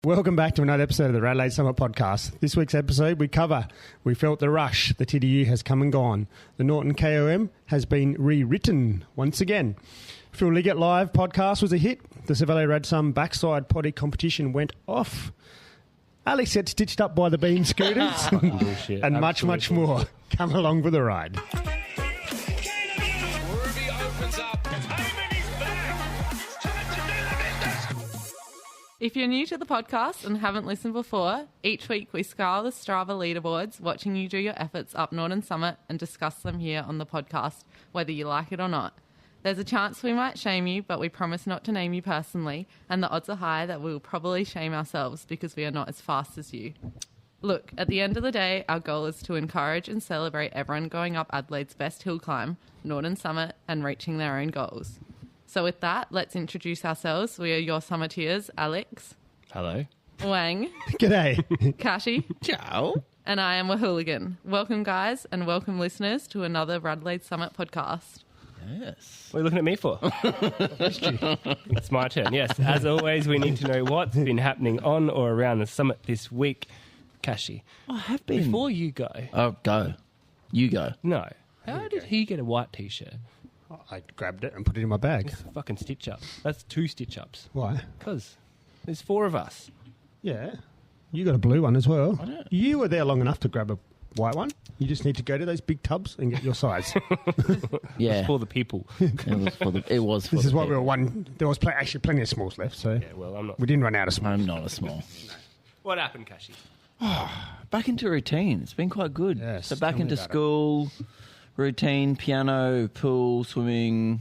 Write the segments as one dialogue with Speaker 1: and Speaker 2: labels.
Speaker 1: Welcome back to another episode of the RADelaide Summit Podcast. This week's episode we felt the rush, the TDU has come and gone. The Norton KOM has been rewritten once again. Phil Liggett Live podcast was a hit. The Cervelo Radsum backside potty competition went off. Alex gets stitched up by the beam scooters and much more. Come along for the ride.
Speaker 2: If you're new to the podcast and haven't listened before, each week we scour the Strava leaderboards, watching you do your efforts up Norton Summit and discuss them here on the podcast, whether you like it or not. There's a chance we might shame you, but we promise not to name you personally, and the odds are high that we'll probably shame ourselves because we are not as fast as you. Look, at the end of the day, our goal is to encourage and celebrate everyone going up Adelaide's best hill climb, Norton Summit, and reaching their own goals. So with that, let's introduce ourselves. We are your summiteers, Alex.
Speaker 3: Hello.
Speaker 2: Wang.
Speaker 1: G'day.
Speaker 2: Kashi.
Speaker 3: Ciao.
Speaker 2: And I am a hooligan. Welcome, guys, and welcome, listeners, to another RADelaide Summit podcast.
Speaker 3: Yes. What are you looking at me for? It's my turn, yes. As always, we need to know what's been happening on or around the summit this week. Kashi.
Speaker 4: I have been.
Speaker 3: Before you go.
Speaker 4: Oh, go. You go.
Speaker 3: No. How did he get a white T-shirt?
Speaker 1: I grabbed it and put it in my bag.
Speaker 3: It's a fucking stitch-up. That's 2 stitch-ups.
Speaker 1: Why?
Speaker 3: Because there's 4 of us.
Speaker 1: Yeah. You got a blue one as well.
Speaker 4: I don't.
Speaker 1: You were there long enough to grab a white one. You just need to go to those big tubs and get your size.
Speaker 4: Yeah.
Speaker 3: It's for the people.
Speaker 4: It was for
Speaker 1: This
Speaker 4: the
Speaker 1: is what we
Speaker 4: people.
Speaker 1: were one. There was actually plenty of smalls left, so
Speaker 3: Yeah, well, I'm not.
Speaker 1: we didn't run out of smalls.
Speaker 4: I'm not a small.
Speaker 3: What happened, Kashi?
Speaker 4: Back into routine. It's been quite good.
Speaker 1: Yes,
Speaker 4: So back
Speaker 1: tell me
Speaker 4: into
Speaker 1: about it.
Speaker 4: school, routine, piano, pool, swimming,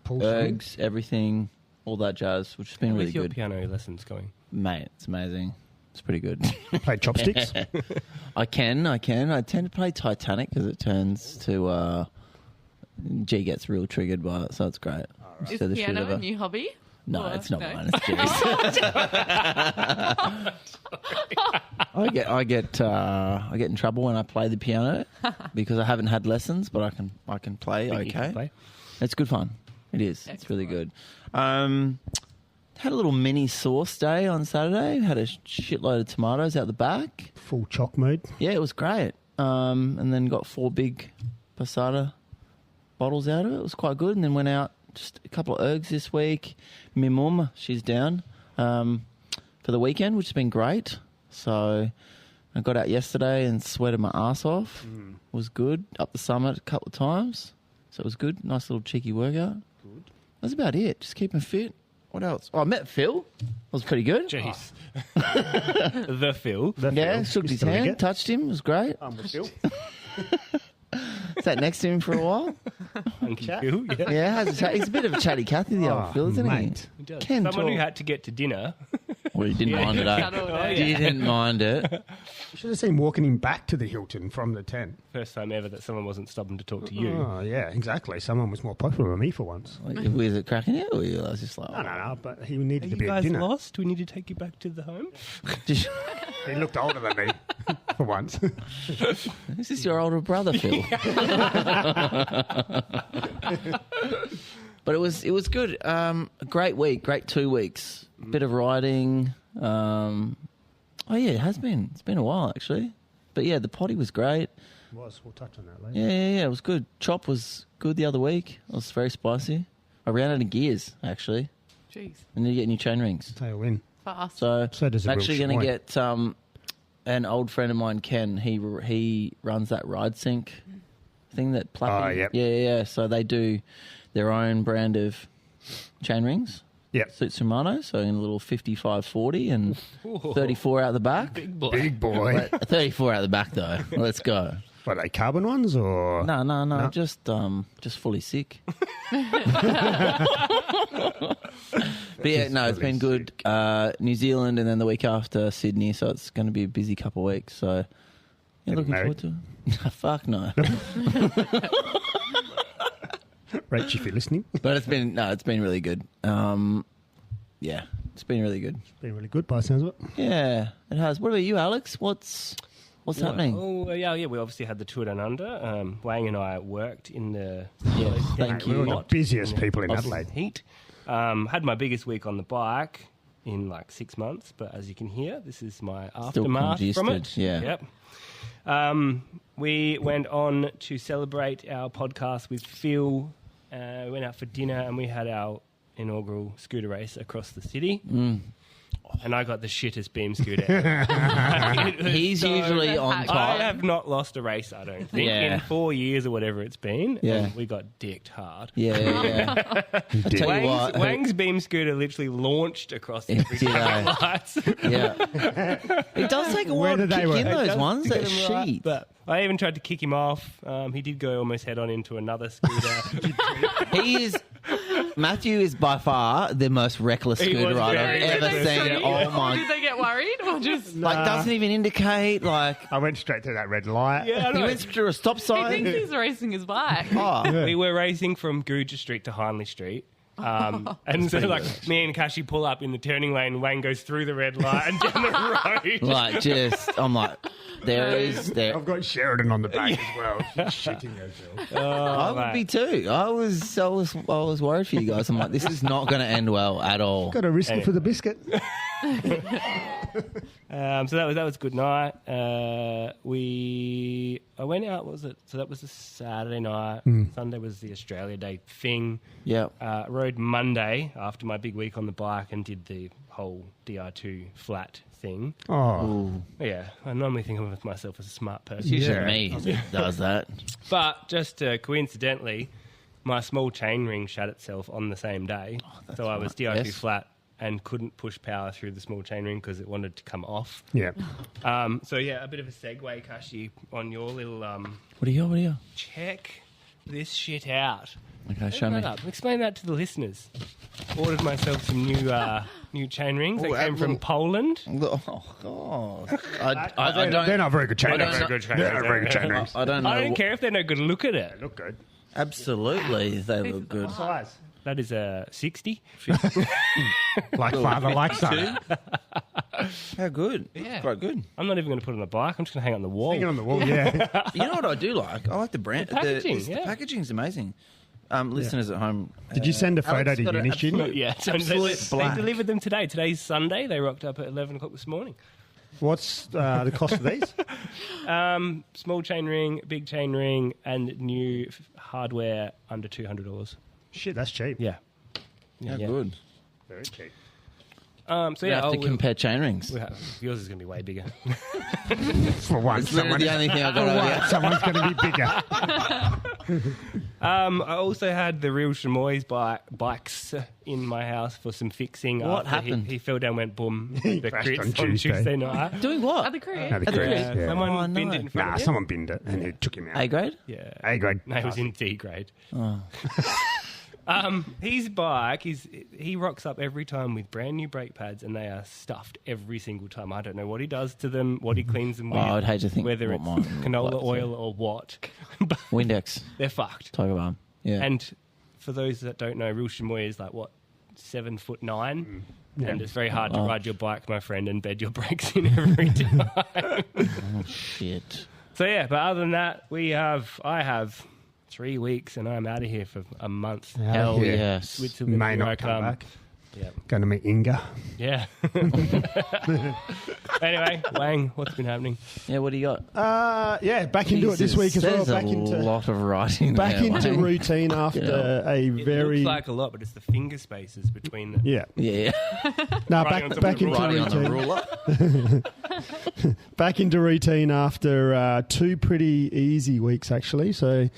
Speaker 1: Pool swimming?
Speaker 4: ergs, everything, all that jazz, which has been really
Speaker 3: With your
Speaker 4: good.
Speaker 3: piano lessons going?
Speaker 4: Mate, it's amazing. It's pretty good.
Speaker 1: Played chopsticks.
Speaker 4: I can. I tend to play Titanic because it turns to... G gets real triggered by it, so it's great.
Speaker 2: Is
Speaker 4: So the shit
Speaker 2: piano
Speaker 4: of her-
Speaker 2: a new hobby?
Speaker 4: No,
Speaker 2: Or-
Speaker 4: it's not
Speaker 2: no?
Speaker 4: mine. It's G's. I get in trouble when I play the piano because I haven't had lessons, but I can play
Speaker 3: Think you can
Speaker 4: okay.
Speaker 3: play?
Speaker 4: It's good fun. It is. It's really good. Had a little mini sauce day on Saturday. Had a shitload of tomatoes out the back.
Speaker 1: Full choc mode.
Speaker 4: Yeah, it was great. And then got 4 big passata bottles out of it. It was quite good. And then went out just a couple of ergs this week. My mum, she's down for the weekend, which has been great. So I got out yesterday and sweated my ass off. It was good. Up the summit a couple of times. So it was good. Nice little cheeky workout. Good. That's about it. Just keeping fit. What else? Oh, I met Phil. That was pretty good.
Speaker 3: Jeez. The Phil.
Speaker 4: Yeah, shook his hand, touched him. It was great.
Speaker 1: I'm with Phil.
Speaker 4: Sat next to him for a while.
Speaker 3: Funky Phil, yeah.
Speaker 4: Yeah, he's a bit of a chatty Cathy, the old Phil, isn't
Speaker 1: mate.
Speaker 3: He does.
Speaker 4: Can
Speaker 3: Someone who
Speaker 4: talk.
Speaker 3: had to get to dinner.
Speaker 4: Well, he didn't mind it, eh?
Speaker 2: Shut all day.
Speaker 4: He didn't mind it.
Speaker 1: You should have seen walking him back to the Hilton from the tent.
Speaker 3: First time ever that someone wasn't stopping to talk to you.
Speaker 1: Oh, yeah, exactly. Someone was more popular than me for once.
Speaker 4: Was it cracking it? Or I was just like,
Speaker 1: No, but he
Speaker 3: Are
Speaker 1: needed to
Speaker 3: you
Speaker 1: be at
Speaker 3: guys
Speaker 1: dinner.
Speaker 3: lost? We need to take you back to the home?
Speaker 4: Just,
Speaker 1: He looked older than me for once.
Speaker 4: is this your older brother, Phil? But it was good. A great week, great 2 weeks. Bit of riding. Oh yeah, it has been. It's been a while actually. But yeah, the potty was great.
Speaker 1: We'll touch on that later.
Speaker 4: Yeah, it was good. Chop was good the other week. It was very spicy. I ran out of gears actually.
Speaker 2: Jeez.
Speaker 4: I need to get new chain rings.
Speaker 1: Tailwind.
Speaker 2: Fast.
Speaker 4: So,
Speaker 1: So does a
Speaker 4: I'm
Speaker 1: real
Speaker 4: actually going to
Speaker 1: schmoy.
Speaker 4: get an old friend of mine, Ken. He runs that ride sync thing that Plappy.
Speaker 1: Oh, yep.
Speaker 4: Yeah. So they do their own brand of chain rings.
Speaker 1: Yep.
Speaker 4: Suit Shimano, so in a little 55-40 and 34 out the back.
Speaker 3: Big boy.
Speaker 1: Big boy.
Speaker 4: 34 out the back though. Let's go.
Speaker 1: What, are they carbon ones or?
Speaker 4: No, just fully sick. But yeah, no, it's been good. New Zealand and then the week after Sydney, so it's going to be a busy couple of weeks. So yeah,
Speaker 1: Getting
Speaker 4: looking
Speaker 1: married?
Speaker 4: forward to it. Fuck no.
Speaker 1: Rach, if you're listening.
Speaker 4: But it's been really good. Yeah, it's been really good.
Speaker 1: Been really good by the sounds of it.
Speaker 4: Yeah, it has. What about you, Alex? What's happening?
Speaker 3: Oh, yeah, we obviously had the Tour Down Under. Wang and I worked in the
Speaker 4: Thank
Speaker 1: We were
Speaker 4: you.
Speaker 1: the busiest people in
Speaker 3: Aussie
Speaker 1: Adelaide.
Speaker 3: heat. Had my biggest week on the bike. in like 6 months, but as you can hear, this is my
Speaker 4: Still
Speaker 3: aftermath from it.
Speaker 4: congested, yeah.
Speaker 3: Yep. We went on to celebrate our podcast with Phil. We went out for dinner and we had our inaugural scooter race across the city. And I got the shittest beam scooter ever.
Speaker 4: He's usually on
Speaker 3: I
Speaker 4: top.
Speaker 3: have not lost a race, I don't think,
Speaker 4: Yeah.
Speaker 3: in 4 years or whatever it's been.
Speaker 4: Yeah.
Speaker 3: And we got dicked hard.
Speaker 4: Yeah. Tell you what.
Speaker 3: Wang's beam scooter literally launched across the
Speaker 4: Did I?
Speaker 3: lights.
Speaker 4: Yeah. It does take a while to
Speaker 1: Whether they
Speaker 4: kick
Speaker 1: were-
Speaker 4: in
Speaker 1: It
Speaker 4: those
Speaker 3: does
Speaker 4: ones.
Speaker 3: get
Speaker 4: That
Speaker 3: him right,
Speaker 4: sheet.
Speaker 3: but I even tried to kick him off. He did go almost head on into another scooter.
Speaker 4: Matthew is by far the most reckless
Speaker 3: He
Speaker 4: scooter
Speaker 3: was
Speaker 4: rider I've
Speaker 3: very
Speaker 4: ever
Speaker 3: reckless.
Speaker 4: seen. Oh
Speaker 2: Did
Speaker 4: my!
Speaker 2: they get worried or just?
Speaker 4: Like doesn't even indicate. Like
Speaker 1: I went straight through that red light.
Speaker 3: Yeah, I
Speaker 4: he
Speaker 3: know.
Speaker 4: went through a stop
Speaker 2: He
Speaker 4: sign.
Speaker 2: thinks he's racing his bike.
Speaker 4: Oh,
Speaker 3: We were racing from Guja Street to Hindley Street. And so, like, me and Kashi pull up in the turning lane. Wang goes through the red light and down the road.
Speaker 4: like just I'm like, there.
Speaker 1: I've got Sheridan on the back as well. She's shitting herself.
Speaker 4: I would be too. I was worried for you guys. I'm like, this is not going to end well at all.
Speaker 1: Got to risk it for the biscuit.
Speaker 3: So that was a good night. I went out. What was it? So that was the Saturday night. Sunday was the Australia Day thing.
Speaker 4: Yeah.
Speaker 3: Rode Monday after my big week on the bike and did the whole DR2 flat thing.
Speaker 1: Oh,
Speaker 3: Yeah, I normally think of myself as a smart person.
Speaker 4: It's usually
Speaker 1: Yeah.
Speaker 4: me that does that.
Speaker 3: But just coincidentally, my small chainring shut itself on the same day. So I was DR2
Speaker 4: Yes.
Speaker 3: flat and couldn't push power through the small chainring because it wanted to come off.
Speaker 1: yeah.
Speaker 3: So yeah, a bit of a segue, Kashi, on your little
Speaker 4: What are you?
Speaker 3: check this shit out.
Speaker 4: Okay, show
Speaker 3: Open
Speaker 4: me.
Speaker 3: that up. Explain that to the listeners. Ordered myself some new chain rings. They
Speaker 4: Oh,
Speaker 3: came from Poland.
Speaker 4: Oh, God. I don't.
Speaker 1: They're not very good chain
Speaker 4: I don't
Speaker 1: rings.
Speaker 4: know-
Speaker 3: Good chain
Speaker 1: They're
Speaker 3: rings.
Speaker 1: not very good chain rings.
Speaker 4: I don't know.
Speaker 3: I don't care if they're no good. Look at it.
Speaker 1: Look good.
Speaker 4: Absolutely, they look good.
Speaker 1: Size.
Speaker 3: That is a 60.
Speaker 1: Like father, like son.
Speaker 4: How good?
Speaker 3: Yeah.
Speaker 4: Quite good.
Speaker 3: I'm not even going to put it on the bike. I'm just going to hang it on the wall.
Speaker 1: Hanging on the wall, yeah.
Speaker 4: You know what I do like? I like the brand.
Speaker 3: The packaging,
Speaker 4: The
Speaker 3: yeah.
Speaker 4: packaging's amazing. Listeners at home.
Speaker 1: Did you send a photo
Speaker 4: Alex
Speaker 1: to
Speaker 4: got an
Speaker 1: uni student?
Speaker 4: absolute-
Speaker 3: Yeah, so
Speaker 4: Absolute
Speaker 3: they
Speaker 4: black.
Speaker 3: delivered them today. Today's Sunday. They rocked up at 11 o'clock this morning.
Speaker 1: What's the cost of these?
Speaker 3: Small chain ring, big chain ring, and new hardware under $200.
Speaker 1: Shit, that's cheap.
Speaker 3: Yeah.
Speaker 4: How
Speaker 3: Yeah.
Speaker 4: good.
Speaker 1: Very cheap.
Speaker 3: So
Speaker 4: You
Speaker 3: yeah,
Speaker 4: have to
Speaker 3: we'll-
Speaker 4: compare chain rings.
Speaker 3: yours is going to be way bigger.
Speaker 1: For once,
Speaker 4: It's literally the only thing I got over here.
Speaker 1: someone's going to be bigger.
Speaker 3: I also had the real chamois bikes in my house for some fixing.
Speaker 4: What
Speaker 3: after
Speaker 4: happened?
Speaker 3: He fell down, went boom.
Speaker 1: He
Speaker 3: the
Speaker 1: crashed
Speaker 3: crits
Speaker 1: on
Speaker 3: on
Speaker 1: Tuesday.
Speaker 3: Tuesday night.
Speaker 4: Doing what?
Speaker 2: At the crib.
Speaker 1: No, the
Speaker 4: At the
Speaker 1: Chris,
Speaker 4: crib.
Speaker 1: yeah.
Speaker 3: Someone
Speaker 4: Oh, no.
Speaker 3: binned it in front
Speaker 1: Nah,
Speaker 3: of him.
Speaker 1: someone binned it and it took him out.
Speaker 4: A grade?
Speaker 3: Yeah.
Speaker 1: A grade.
Speaker 3: No, it was in D grade.
Speaker 4: Oh.
Speaker 3: His bike, he rocks up every time with brand new brake pads and they are stuffed every single time. I don't know what he does to them, what he cleans them with,
Speaker 4: I'd hate to think
Speaker 3: whether
Speaker 4: what
Speaker 3: it's
Speaker 4: mine
Speaker 3: canola
Speaker 4: looks like.
Speaker 3: oil or what. But
Speaker 4: Windex.
Speaker 3: they're fucked.
Speaker 4: Tiger Balm. Yeah.
Speaker 3: And for those that don't know, real chamois is like, what, 7'9"? And it's very hard to ride your bike, my friend, and bed your brakes in every time.
Speaker 4: oh, shit.
Speaker 3: So yeah, but other than that, I have 3 weeks and I'm out of here for a month.
Speaker 4: Hell
Speaker 1: yeah.
Speaker 4: yes.
Speaker 3: Switzerland,
Speaker 1: May
Speaker 3: here I
Speaker 1: not come back.
Speaker 3: Yeah.
Speaker 1: Going to meet Inga.
Speaker 3: Yeah. Anyway, Wang, what's been happening?
Speaker 4: Yeah, what do you got?
Speaker 1: Yeah, back into it this
Speaker 4: Jesus,
Speaker 1: week as well.
Speaker 4: there's
Speaker 1: Back
Speaker 4: a
Speaker 1: into
Speaker 4: lot of writing
Speaker 1: back
Speaker 4: there,
Speaker 1: into
Speaker 4: Wayne.
Speaker 1: routine after a
Speaker 3: It
Speaker 1: very
Speaker 3: looks like a lot, but it's the finger spaces between the...
Speaker 1: yeah.
Speaker 4: Yeah.
Speaker 1: No,
Speaker 3: Writing on
Speaker 1: back
Speaker 3: top of the
Speaker 1: into
Speaker 4: Writing on the
Speaker 1: routine.
Speaker 4: ruler.
Speaker 1: Back into routine after 2 pretty easy weeks actually. So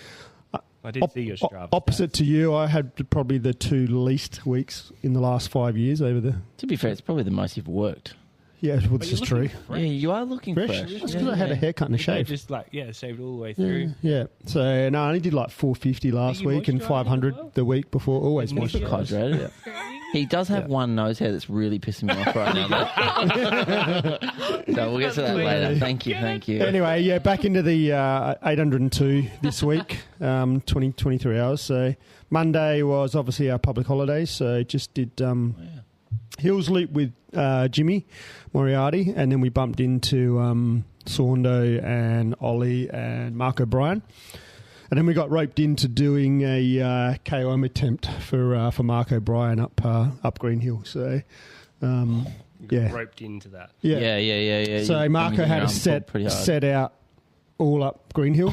Speaker 3: I did see your Strava.
Speaker 1: opposite to you, I had probably the 2 least weeks in the last 5 years over the.
Speaker 4: To be fair, it's probably the most you've worked.
Speaker 1: Yeah, well, this is true.
Speaker 4: Yeah, you are looking
Speaker 1: Fresh.
Speaker 4: fresh.
Speaker 1: That's because I had a haircut and a
Speaker 3: Shave.
Speaker 1: shave.
Speaker 3: Just like, shaved all the way through.
Speaker 1: Yeah. So no, I only did like 450 last
Speaker 3: you
Speaker 1: week and
Speaker 3: moisturising
Speaker 1: 500
Speaker 3: as well?
Speaker 1: the week before. Always
Speaker 3: Keep
Speaker 1: moisturised.
Speaker 4: Hydrated. He does have one nose hair that's really pissing me off right now. So we'll get to that later. Thank you.
Speaker 1: Anyway, yeah, back into the 802 this week, 23 hours. So Monday was obviously our public holiday, so just did Hills Loop with Jimmy Moriarty, and then we bumped into Saundo and Ollie and Mark O'Brien. And then we got roped into doing a KOM attempt for Mark O'Brien up Green Hill. So Yeah.
Speaker 3: Roped into that.
Speaker 4: Yeah.
Speaker 1: So
Speaker 4: You're
Speaker 1: Marco
Speaker 4: banging
Speaker 1: had
Speaker 4: your
Speaker 1: to
Speaker 4: arm pretty hard.
Speaker 1: set out all up Green Hill.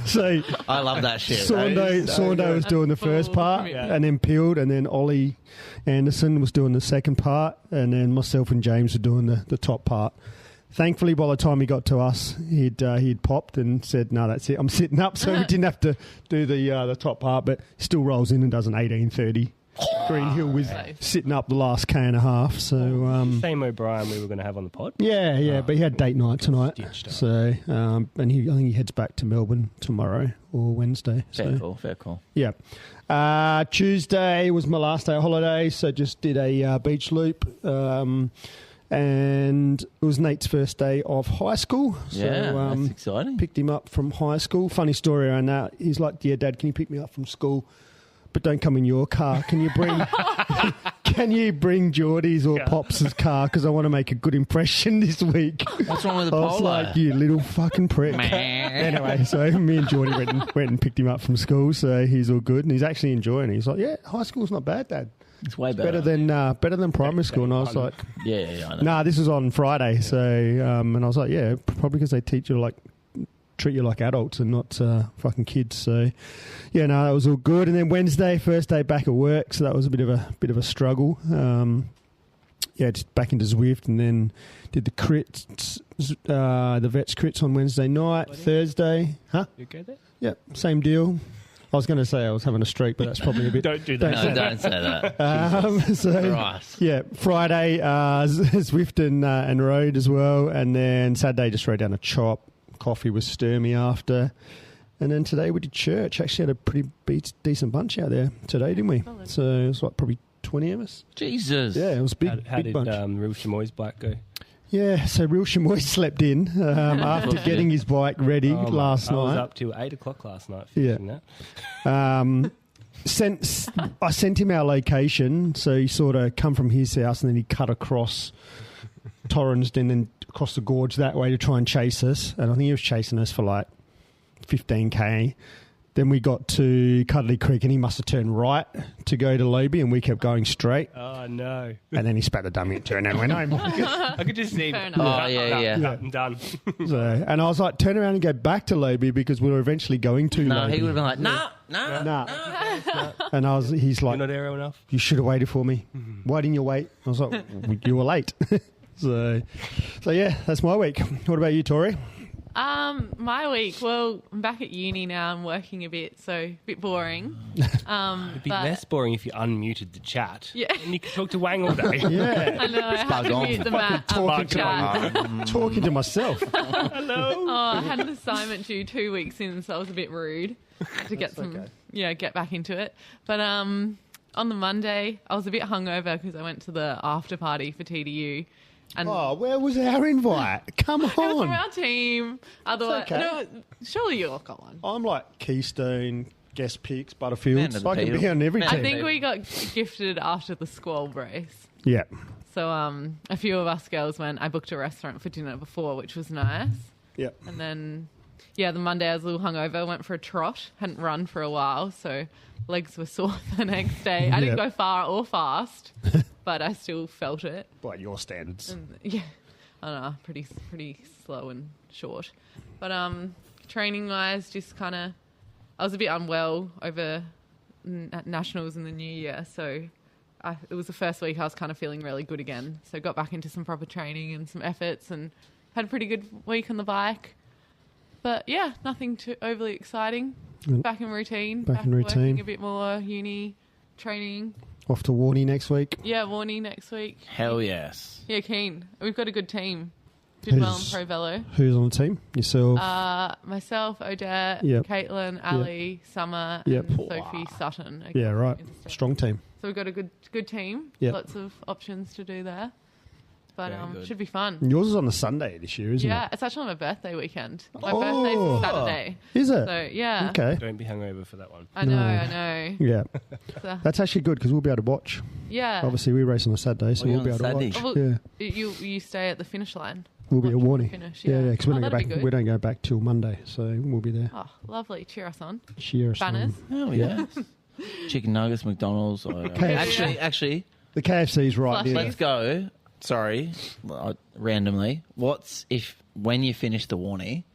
Speaker 1: So
Speaker 4: I love that shit.
Speaker 1: Saundo was doing the first
Speaker 2: Full
Speaker 1: part
Speaker 2: commitment.
Speaker 1: and then peeled, and then Ollie Anderson was doing the second part, and then myself and James were doing the top part. Thankfully, by the time he got to us, he'd popped and said, "No, that's it. I'm sitting up." So we didn't have to do the top part, but still rolls in and does an 18:30 Green Hill with sitting up the last K and a half. So
Speaker 3: Same O'Brien we were going to have on the pod.
Speaker 1: yeah, but he had date night tonight.
Speaker 3: Ditched up.
Speaker 1: So and I think he heads back to Melbourne tomorrow or Wednesday.
Speaker 4: Fair call.
Speaker 1: Yeah. Tuesday was my last day of holiday, so just did a beach loop. And it was Nate's first day of high school. So,
Speaker 4: That's exciting.
Speaker 1: picked him up from high school. Funny story around that. He's like, "Dear Dad, can you pick me up from school? But don't come in your car. Can you bring Geordie's or Pops' car? Because I want to make a good impression this week."
Speaker 4: What's wrong with the
Speaker 1: I was
Speaker 4: polo?
Speaker 1: like, "You little fucking prick." Anyway, so me and Geordie went and picked him up from school. So he's all good, and he's actually enjoying it. He's like, "Yeah, high school's not bad, Dad.
Speaker 4: It's way better.
Speaker 1: Better than primary school." And I was like,
Speaker 4: Yeah, I know.
Speaker 1: "Nah, this was on Friday." So and I was like, "Yeah, probably because they treat you like adults and not fucking kids." So yeah, no, that was all good. And then Wednesday, first day back at work, so that was a bit of a struggle. Just back into Zwift, and then did the crits, the vets crits on Wednesday night. Thursday,
Speaker 3: You okay there?
Speaker 1: yeah, same deal. I was going to say I was having a streak, but that's probably a bit.
Speaker 3: Don't do that.
Speaker 4: No, don't say that.
Speaker 1: So
Speaker 4: Christ.
Speaker 1: yeah, Friday Zwift and road as well, and then Saturday just rode down a chop. Coffee was Sturmy after, and then today we did church. Actually had a pretty decent bunch out there today, didn't we?
Speaker 2: Solid.
Speaker 1: So it was like probably 20 of us.
Speaker 4: Jesus.
Speaker 1: Yeah, it was a big,
Speaker 3: How
Speaker 1: big
Speaker 3: did
Speaker 1: bunch.
Speaker 3: Real Chamoy's bike go?
Speaker 1: Yeah, so Real Chamoy slept in after getting his bike ready last
Speaker 3: I was
Speaker 1: night.
Speaker 3: up till 8 o'clock last night
Speaker 1: Yeah.
Speaker 3: finishing that.
Speaker 1: I sent him our location, so he sort of come from his house and then he cut across Torrensden and then across the gorge that way to try and chase us. And I think he was chasing us for like 15k. Then we got to Cuddly Creek and he must have turned right to go to Loby, and we kept going straight.
Speaker 3: Oh, no.
Speaker 1: And then he spat the dummy and turned and went home.
Speaker 3: I could just see.
Speaker 2: Fair enough.
Speaker 4: Oh, yeah.
Speaker 3: I'm done.
Speaker 1: So, and I was like, turn around and go back to Loby because we were eventually going to
Speaker 4: No,
Speaker 1: Loby.
Speaker 4: he would have been like, nah.
Speaker 1: Nah. And he's
Speaker 3: You're
Speaker 1: like,
Speaker 3: not aero enough?
Speaker 1: "You should have waited for me. Why didn't you wait?" I was like, "You were late." So yeah, that's my week. What about you, Tori?
Speaker 2: My week. Well, I'm back at uni now. I'm working a bit, so a bit boring.
Speaker 3: It'd be less boring if you unmuted the chat.
Speaker 2: Yeah.
Speaker 3: And you could talk to Wang all day.
Speaker 1: Yeah,
Speaker 2: I know. I had to
Speaker 4: on.
Speaker 2: mute the mat.
Speaker 1: talking to myself.
Speaker 3: Hello.
Speaker 2: Oh, I had an assignment due 2 weeks in, so I was a bit rude to get get back into it. But on the Monday, I was a bit hungover because I went to the after party for TDU. And
Speaker 1: Oh, where was our invite? Come
Speaker 2: it was from
Speaker 1: on.
Speaker 2: our team. Otherwise,
Speaker 1: okay.
Speaker 2: no, surely you all got one.
Speaker 1: I'm like Keystone, Guest Picks, Butterfield.
Speaker 4: Man of
Speaker 1: So I
Speaker 4: the
Speaker 1: can be
Speaker 4: people.
Speaker 1: on every
Speaker 4: Man
Speaker 2: I
Speaker 1: team.
Speaker 2: think we got gifted after the squall brace.
Speaker 1: Yeah.
Speaker 2: So a few of us girls went. I booked a restaurant for dinner before, which was nice.
Speaker 1: Yeah.
Speaker 2: And then, the Monday I was a little hungover. Went for a trot. Hadn't run for a while, so legs were sore the next day. I didn't
Speaker 1: Yeah.
Speaker 2: go far or fast, but I still felt it.
Speaker 1: By your standards.
Speaker 2: And, I don't know, pretty slow and short. But training wise, just kind of, I was a bit unwell over nationals in the new year, so it was the first week I was kind of feeling really good again. So got back into some proper training and some efforts, and had a pretty good week on the bike. But yeah, nothing too overly exciting. Back in routine.
Speaker 1: Back in routine.
Speaker 2: Working a bit more, uni, training.
Speaker 1: Off to Warney next week.
Speaker 2: Yeah, Warney next week.
Speaker 4: Hell yes.
Speaker 2: Yeah, keen. We've got a good team. Did well in
Speaker 1: Who's-
Speaker 2: Pro Velo.
Speaker 1: Who's on the team? Yourself.
Speaker 2: Myself, Odette,
Speaker 1: Yep.
Speaker 2: Caitlin, Ali, Summer,
Speaker 1: Yep.
Speaker 2: and Sophie Sutton.
Speaker 1: Yeah, right.
Speaker 2: Interstate.
Speaker 1: Strong team.
Speaker 2: So we've got a good team.
Speaker 1: Yep.
Speaker 2: Lots of options to do there. But
Speaker 4: Very good.
Speaker 2: should be fun.
Speaker 1: Yours is on the Sunday this year, isn't
Speaker 2: Yeah,
Speaker 1: it?
Speaker 2: it's actually my birthday weekend. My
Speaker 1: Oh.
Speaker 2: birthday's Saturday.
Speaker 1: Is it?
Speaker 2: So yeah.
Speaker 1: Okay.
Speaker 3: Don't be hungover for that one.
Speaker 2: I know,
Speaker 1: No.
Speaker 2: I know.
Speaker 1: Yeah.
Speaker 2: So,
Speaker 1: That's actually good because we'll be able to watch.
Speaker 2: yeah.
Speaker 1: Obviously, we race on a Saturday, so
Speaker 4: Oh, you're
Speaker 1: we'll be
Speaker 4: on
Speaker 1: able to
Speaker 4: Saturday.
Speaker 1: watch.
Speaker 2: Well,
Speaker 1: Yeah.
Speaker 2: You stay at the finish line.
Speaker 1: We'll be at
Speaker 2: watch the
Speaker 1: Warney.
Speaker 2: finish,
Speaker 1: Yeah,
Speaker 2: yeah.
Speaker 1: because we
Speaker 2: Oh,
Speaker 1: don't go
Speaker 2: that'd
Speaker 1: back.
Speaker 2: be good.
Speaker 1: We don't go back till Monday, so we'll be there.
Speaker 2: Oh, lovely. Cheer us on.
Speaker 1: Cheer us on.
Speaker 2: Banners.
Speaker 4: Hell yes. Chicken nuggets, McDonald's.
Speaker 1: Okay.
Speaker 4: Actually,
Speaker 1: The KFC's right
Speaker 2: Flushy.
Speaker 1: near.
Speaker 4: Let's go. Sorry, randomly. When you finish the Warnie,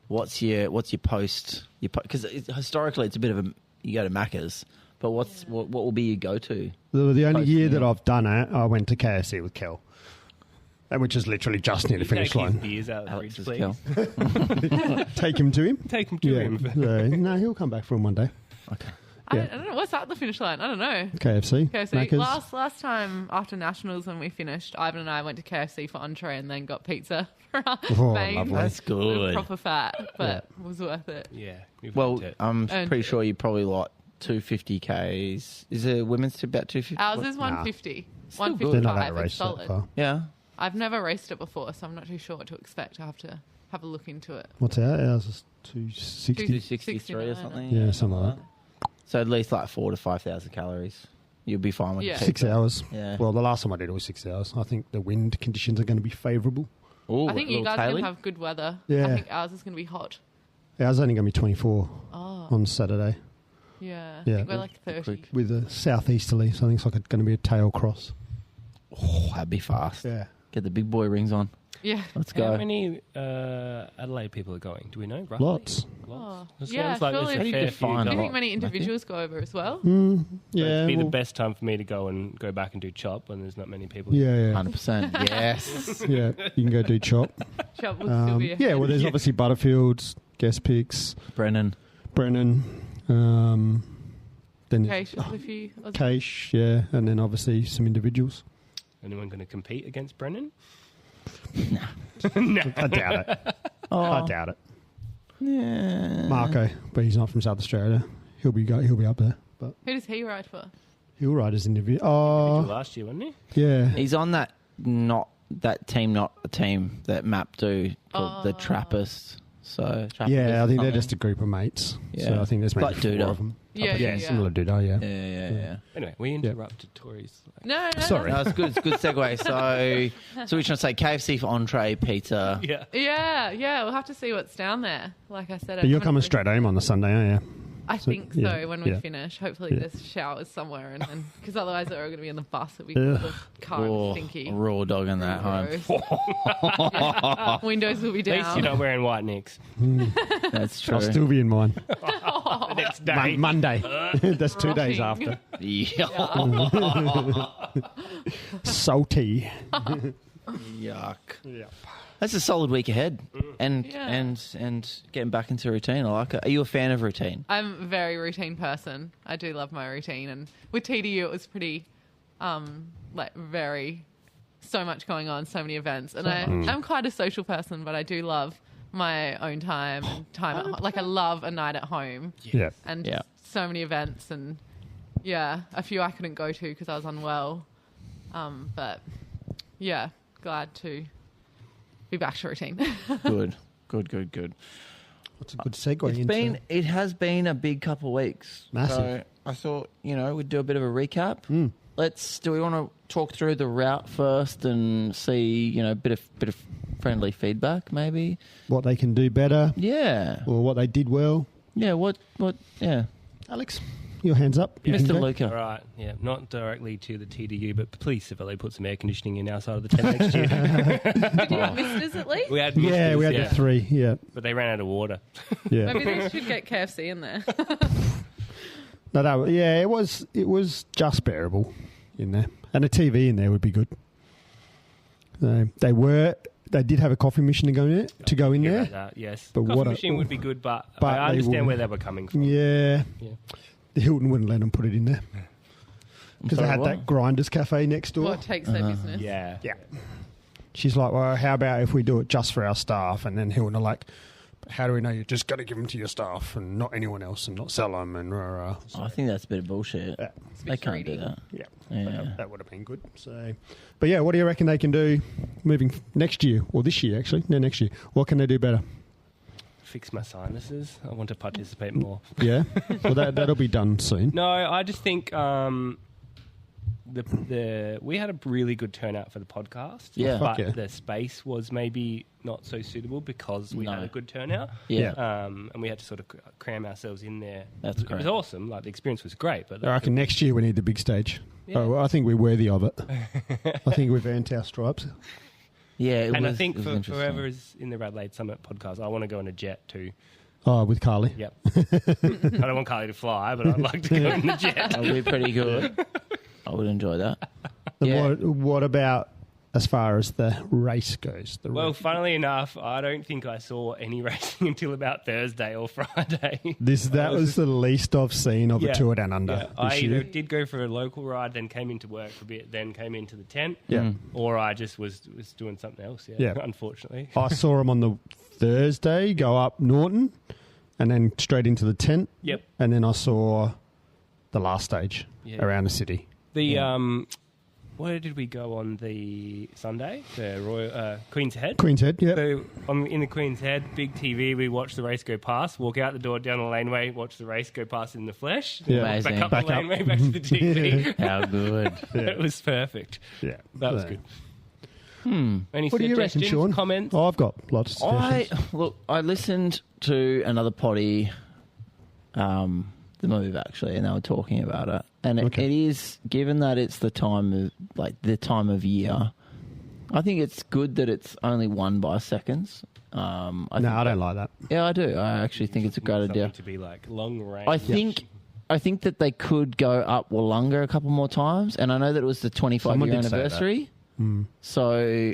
Speaker 4: what's your post? Because historically it's a bit of a you go to Macca's, but what will be your go-to?
Speaker 1: The only
Speaker 4: post
Speaker 1: year
Speaker 4: meal?
Speaker 1: that I've done it, I went to KFC with Kel, which is literally just near the finish
Speaker 3: Take his
Speaker 1: line.
Speaker 3: beers out of the
Speaker 4: Alex's
Speaker 3: fridge,
Speaker 4: Kel.
Speaker 3: please.
Speaker 1: Take him to him.
Speaker 3: Take him to him.
Speaker 1: So, no, he'll come back for him one day.
Speaker 4: Okay.
Speaker 2: I
Speaker 1: Yeah.
Speaker 2: don't know. What's at the finish line? I don't know.
Speaker 1: KFC.
Speaker 2: KFC.
Speaker 1: Macca's.
Speaker 2: Last time after Nationals when we finished, Ivan and I went to KFC for entree and then got pizza for our
Speaker 1: Oh,
Speaker 2: main.
Speaker 1: lovely.
Speaker 4: That's
Speaker 2: We were
Speaker 4: good.
Speaker 2: proper fat, but it was worth it.
Speaker 3: Yeah. we've
Speaker 4: Well,
Speaker 3: went to-
Speaker 4: I'm
Speaker 2: And-
Speaker 4: pretty sure you probably like 250 Ks. Is it women's to about 250?
Speaker 2: Ours is 150.
Speaker 4: Still good.
Speaker 1: They're not
Speaker 2: 155.
Speaker 1: that
Speaker 2: It's
Speaker 1: raced that
Speaker 2: solid.
Speaker 1: far.
Speaker 4: Yeah.
Speaker 2: I've never raced it before, so I'm not too sure what to expect. I have to have a look into it.
Speaker 1: What's ours? Ours is 260.
Speaker 4: 263 or
Speaker 2: 69,
Speaker 4: something.
Speaker 1: Yeah, something like that.
Speaker 4: So at least like 4,000 to 5,000 calories. You'll be fine with
Speaker 2: Yeah.
Speaker 4: the
Speaker 1: 6
Speaker 4: pizza.
Speaker 1: hours.
Speaker 4: Yeah.
Speaker 1: Well, the last time I did it was 6 hours. I think the wind conditions are going to be favourable.
Speaker 4: Ooh,
Speaker 2: I think you
Speaker 4: little
Speaker 2: guys
Speaker 4: tailing.
Speaker 2: can have good weather.
Speaker 1: Yeah.
Speaker 2: I think ours is going to be hot.
Speaker 1: Ours only going to be 24
Speaker 2: Oh,
Speaker 1: on Saturday
Speaker 2: yeah.
Speaker 1: Yeah.
Speaker 2: I think we're like 30.
Speaker 4: Quick.
Speaker 1: with a southeasterly, so I think it's like going to be a tail cross.
Speaker 4: Oh, that'd be fast.
Speaker 1: Yeah.
Speaker 4: Get the big boy rings on.
Speaker 2: Yeah.
Speaker 4: Let's
Speaker 3: How
Speaker 4: go.
Speaker 3: many Adelaide people are going? Do we know? Roughly?
Speaker 1: Lots.
Speaker 2: Oh,
Speaker 3: It
Speaker 2: yeah,
Speaker 3: sounds like
Speaker 2: surely
Speaker 3: there's
Speaker 2: if-
Speaker 3: a fair
Speaker 4: define
Speaker 3: few
Speaker 2: Do you
Speaker 3: going.
Speaker 2: think many individuals go over as well?
Speaker 1: Mm,
Speaker 3: So
Speaker 1: yeah.
Speaker 3: it'd be the
Speaker 1: well,
Speaker 3: best time for me to go and go back and do chop when there's not many people.
Speaker 1: yeah,
Speaker 4: 100%. Yes.
Speaker 1: yeah. You can go do chop.
Speaker 2: Shop will still be
Speaker 1: Yeah, well, there's obviously Butterfields, guest picks,
Speaker 4: Brennan.
Speaker 1: Brennan, then
Speaker 2: Okay, Cliffy.
Speaker 1: Keish, yeah, and then obviously some individuals.
Speaker 3: Anyone going to compete against Brennan?
Speaker 1: I doubt it.
Speaker 4: Oh,
Speaker 1: I doubt it.
Speaker 4: yeah.
Speaker 1: Marco, but he's not from South Australia. He'll be up there, but
Speaker 2: Who does he ride for?
Speaker 1: he'll ride his interview.
Speaker 3: Oh.
Speaker 1: Oh,
Speaker 3: Last year, wasn't he?
Speaker 1: yeah.
Speaker 4: He's on that not a team that Map do called the
Speaker 2: Oh.
Speaker 4: Trappist. So Trappist
Speaker 1: Yeah, I think they're
Speaker 4: something.
Speaker 1: just a group of mates.
Speaker 4: Yeah.
Speaker 1: So I think there's maybe
Speaker 4: Like
Speaker 1: 4
Speaker 4: Duda.
Speaker 1: of them.
Speaker 2: Yeah, yeah.
Speaker 1: Similar Duda, yeah.
Speaker 4: Yeah.
Speaker 3: Anyway, we interrupted Tori's.
Speaker 2: No.
Speaker 1: Sorry.
Speaker 4: No, it's good. It's a good segue. So we're trying to say KFC for entree, pizza.
Speaker 3: Yeah.
Speaker 2: Yeah. We'll have to see what's down there. Like I said,
Speaker 1: But you're coming straight home on the Sunday, aren't you?
Speaker 2: I think so.
Speaker 1: yeah,
Speaker 2: When we
Speaker 1: yeah.
Speaker 2: finish, hopefully
Speaker 1: Yeah.
Speaker 2: there's showers somewhere, and because otherwise they're all going to be in the bus. It'll be
Speaker 1: Ugh.
Speaker 2: the car will be stinky.
Speaker 4: Raw dog in that home.
Speaker 2: Gross. Yeah. Windows will be
Speaker 3: At least
Speaker 2: down.
Speaker 3: you're not wearing white nicks.
Speaker 4: That's true.
Speaker 1: I'll still be in mine.
Speaker 3: The next day.
Speaker 1: Monday. That's 2 days
Speaker 2: Rotting.
Speaker 1: after.
Speaker 4: Yeah.
Speaker 1: Salty.
Speaker 4: Yuck.
Speaker 1: Yeah.
Speaker 4: That's a solid week ahead, and
Speaker 2: Yeah.
Speaker 4: and getting back into routine. I like it. Are you a fan of routine?
Speaker 2: I'm a very routine person. I do love my routine, and with TDU it was pretty, very, so much going on, so many events, and I'm quite a social person, but I do love my own time and time at home. Like I love a night at home,
Speaker 1: Yeah.
Speaker 2: and
Speaker 4: Yeah.
Speaker 2: just so many events, and a few I couldn't go to because I was unwell, but yeah, glad to be back to routine.
Speaker 4: Good.
Speaker 1: What's a good segue
Speaker 4: It has been a big couple of weeks.
Speaker 1: Massive.
Speaker 4: So I thought, we'd do a bit of a recap. Do we want to talk through the route first and see, a bit of friendly feedback maybe?
Speaker 1: what they can do better
Speaker 4: Yeah.
Speaker 1: or what they did well?
Speaker 4: Yeah, yeah.
Speaker 1: Alex, your hands up. You can
Speaker 4: Mr.
Speaker 1: go.
Speaker 4: Luca.
Speaker 3: All right, yeah, not directly to the TDU, but please, Savelle, put some air conditioning in our side of the tent next year.
Speaker 2: Did you have misters at least?
Speaker 3: We had
Speaker 1: Yeah, we had
Speaker 3: misters,
Speaker 1: the 3. Yeah.
Speaker 3: but they ran out of water.
Speaker 1: Yeah.
Speaker 2: Maybe they should get KFC in there.
Speaker 1: No, it was just bearable in there. And a TV in there would be good. They did have a coffee machine to go in
Speaker 3: Hear
Speaker 1: there.
Speaker 3: about that, yes.
Speaker 1: But
Speaker 3: Coffee
Speaker 1: what a-
Speaker 3: machine would be good, but
Speaker 1: But
Speaker 3: I
Speaker 1: they
Speaker 3: understand
Speaker 1: wouldn't.
Speaker 3: where they were coming from.
Speaker 1: Yeah.
Speaker 3: Yeah.
Speaker 1: The Hilton wouldn't let them put it in there. Because they
Speaker 4: sorry,
Speaker 1: had
Speaker 4: what?
Speaker 1: that Grinders Cafe next door.
Speaker 2: What takes their business?
Speaker 3: Yeah.
Speaker 1: Yeah. She's like, well, how about if we do it just for our staff? And then Hilton are like, how do we know you just got to give them to your staff and not anyone else and not sell them? And So,
Speaker 4: I think that's a bit of bullshit.
Speaker 1: yeah.
Speaker 4: They can't do that.
Speaker 1: Yeah.
Speaker 4: Yeah.
Speaker 1: That would have been good. So, but yeah, what do you reckon they can do moving next year or this year, actually? No, next year. What can they do better?
Speaker 3: Fix my sinuses. I want to participate more.
Speaker 1: Yeah. Well, that'll be done soon.
Speaker 3: No, I just think we had a really good turnout for the podcast.
Speaker 4: Yeah.
Speaker 3: But
Speaker 1: Fuck yeah.
Speaker 3: the space was maybe not so suitable because we had
Speaker 4: No.
Speaker 3: a good turnout.
Speaker 4: Yeah.
Speaker 3: And we had to sort of cram ourselves in there.
Speaker 4: That's
Speaker 3: It was
Speaker 4: great.
Speaker 3: awesome. Like the experience was great, but
Speaker 1: I reckon next year we need the big stage.
Speaker 2: Yeah.
Speaker 1: Oh, well, I think we're worthy of it. I think we've earned our stripes.
Speaker 4: Yeah, it
Speaker 3: And
Speaker 4: was,
Speaker 3: I think
Speaker 4: it was
Speaker 3: for
Speaker 4: interesting.
Speaker 3: whoever is in the RADelaide Summit podcast, I want to go on a jet too.
Speaker 1: Oh, with Carly.
Speaker 3: Yep. I don't want Carly to fly, but I'd like to go in the jet.
Speaker 4: That would be pretty good. I would enjoy that.
Speaker 1: And
Speaker 4: Yeah.
Speaker 1: what about as far as the race goes?
Speaker 3: Well, funnily enough, I don't think I saw any racing until about Thursday or Friday.
Speaker 1: that was the least I've seen of a tour down under
Speaker 3: Yeah, I
Speaker 1: this
Speaker 3: either
Speaker 1: year.
Speaker 3: did go for a local ride, then came into work for a bit, then came into the tent,
Speaker 1: Yeah.
Speaker 3: or I just was doing something else.
Speaker 1: Yeah.
Speaker 3: Unfortunately.
Speaker 1: I saw him on the Thursday go up Norton and then straight into the tent.
Speaker 3: Yep.
Speaker 1: And then I saw the last stage
Speaker 3: Yeah.
Speaker 1: around the city.
Speaker 3: Where did we go on the Sunday? The Royal Queen's Head.
Speaker 1: Queen's Head, yeah.
Speaker 3: So in the Queen's Head, big TV, we watch the race go past, walk out the door down the laneway, watch the race go past in the flesh,
Speaker 1: Yeah.
Speaker 3: walk
Speaker 4: Amazing.
Speaker 3: back up
Speaker 1: Back
Speaker 3: the
Speaker 1: up.
Speaker 3: laneway, back to the TV.
Speaker 4: How good.
Speaker 3: It was perfect.
Speaker 1: Yeah.
Speaker 3: That was
Speaker 1: So-
Speaker 3: good. Any
Speaker 1: What do you reckon,
Speaker 3: suggestions,
Speaker 1: Sean?
Speaker 3: comments?
Speaker 1: Oh, I've got lots of suggestions.
Speaker 4: I listened to another potty, the move actually, and they were talking about it. And it is, given that it's the time of year, I think it's good that it's only won by seconds. I
Speaker 1: don't like that.
Speaker 4: Yeah, I do. I actually think it's a great idea.
Speaker 3: Something to be like long range.
Speaker 4: I think that they could go up Wollonga a couple more times, and I know that it was the 25-year
Speaker 1: Someone did say that.
Speaker 4: anniversary. So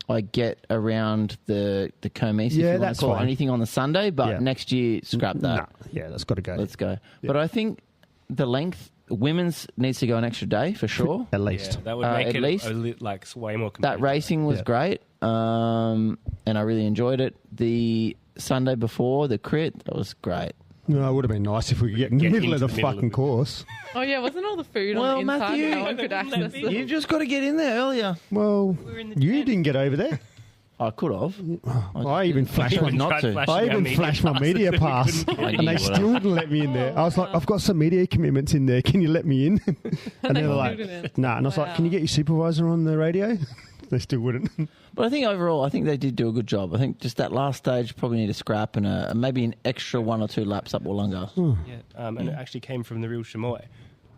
Speaker 4: I get around the Kermesse, if you want
Speaker 1: that's
Speaker 4: to call it
Speaker 1: fine.
Speaker 4: anything on the Sunday, but next year, scrap that.
Speaker 1: Nah, yeah, that's got to go.
Speaker 4: Let's go. But I think the length, women's needs to go an extra day for sure.
Speaker 1: At least.
Speaker 3: Yeah, that would make
Speaker 4: at
Speaker 3: it
Speaker 4: least.
Speaker 3: way more competitive.
Speaker 4: That racing was
Speaker 1: Yeah.
Speaker 4: great, and I really enjoyed it. The Sunday before, the crit, that was great.
Speaker 1: No, it would have been nice if we could get in the
Speaker 3: Get
Speaker 1: middle of
Speaker 3: into
Speaker 1: the
Speaker 3: the middle
Speaker 1: fucking
Speaker 3: of it.
Speaker 1: course.
Speaker 2: Oh yeah, wasn't all the food
Speaker 4: Well,
Speaker 2: on the inside?
Speaker 4: Matthew,
Speaker 2: No one could access it.
Speaker 4: You've just got to get in there earlier.
Speaker 1: Well,
Speaker 3: in the
Speaker 1: you
Speaker 3: tent.
Speaker 1: didn't get over there.
Speaker 4: I could have.
Speaker 1: I even flashed
Speaker 3: Even
Speaker 1: my
Speaker 4: not
Speaker 3: tried
Speaker 4: to.
Speaker 3: flashing
Speaker 1: I
Speaker 3: our
Speaker 1: even
Speaker 3: media
Speaker 1: flashed my
Speaker 3: passes
Speaker 1: media
Speaker 3: and we
Speaker 1: pass,
Speaker 3: couldn't get
Speaker 1: and they
Speaker 4: you
Speaker 1: still wouldn't let me in there. I was like, I've got some media commitments in there. Can you let me in? And they were like,
Speaker 2: wouldn't.
Speaker 1: nah. And I was like, can you get your supervisor on the radio? They still wouldn't.
Speaker 4: But I think overall, I think they did do a good job. I think just that last stage probably need a scrap and maybe an extra 1 or 2 laps up Wollonga.
Speaker 3: Yeah, and it actually came from the real Chamoy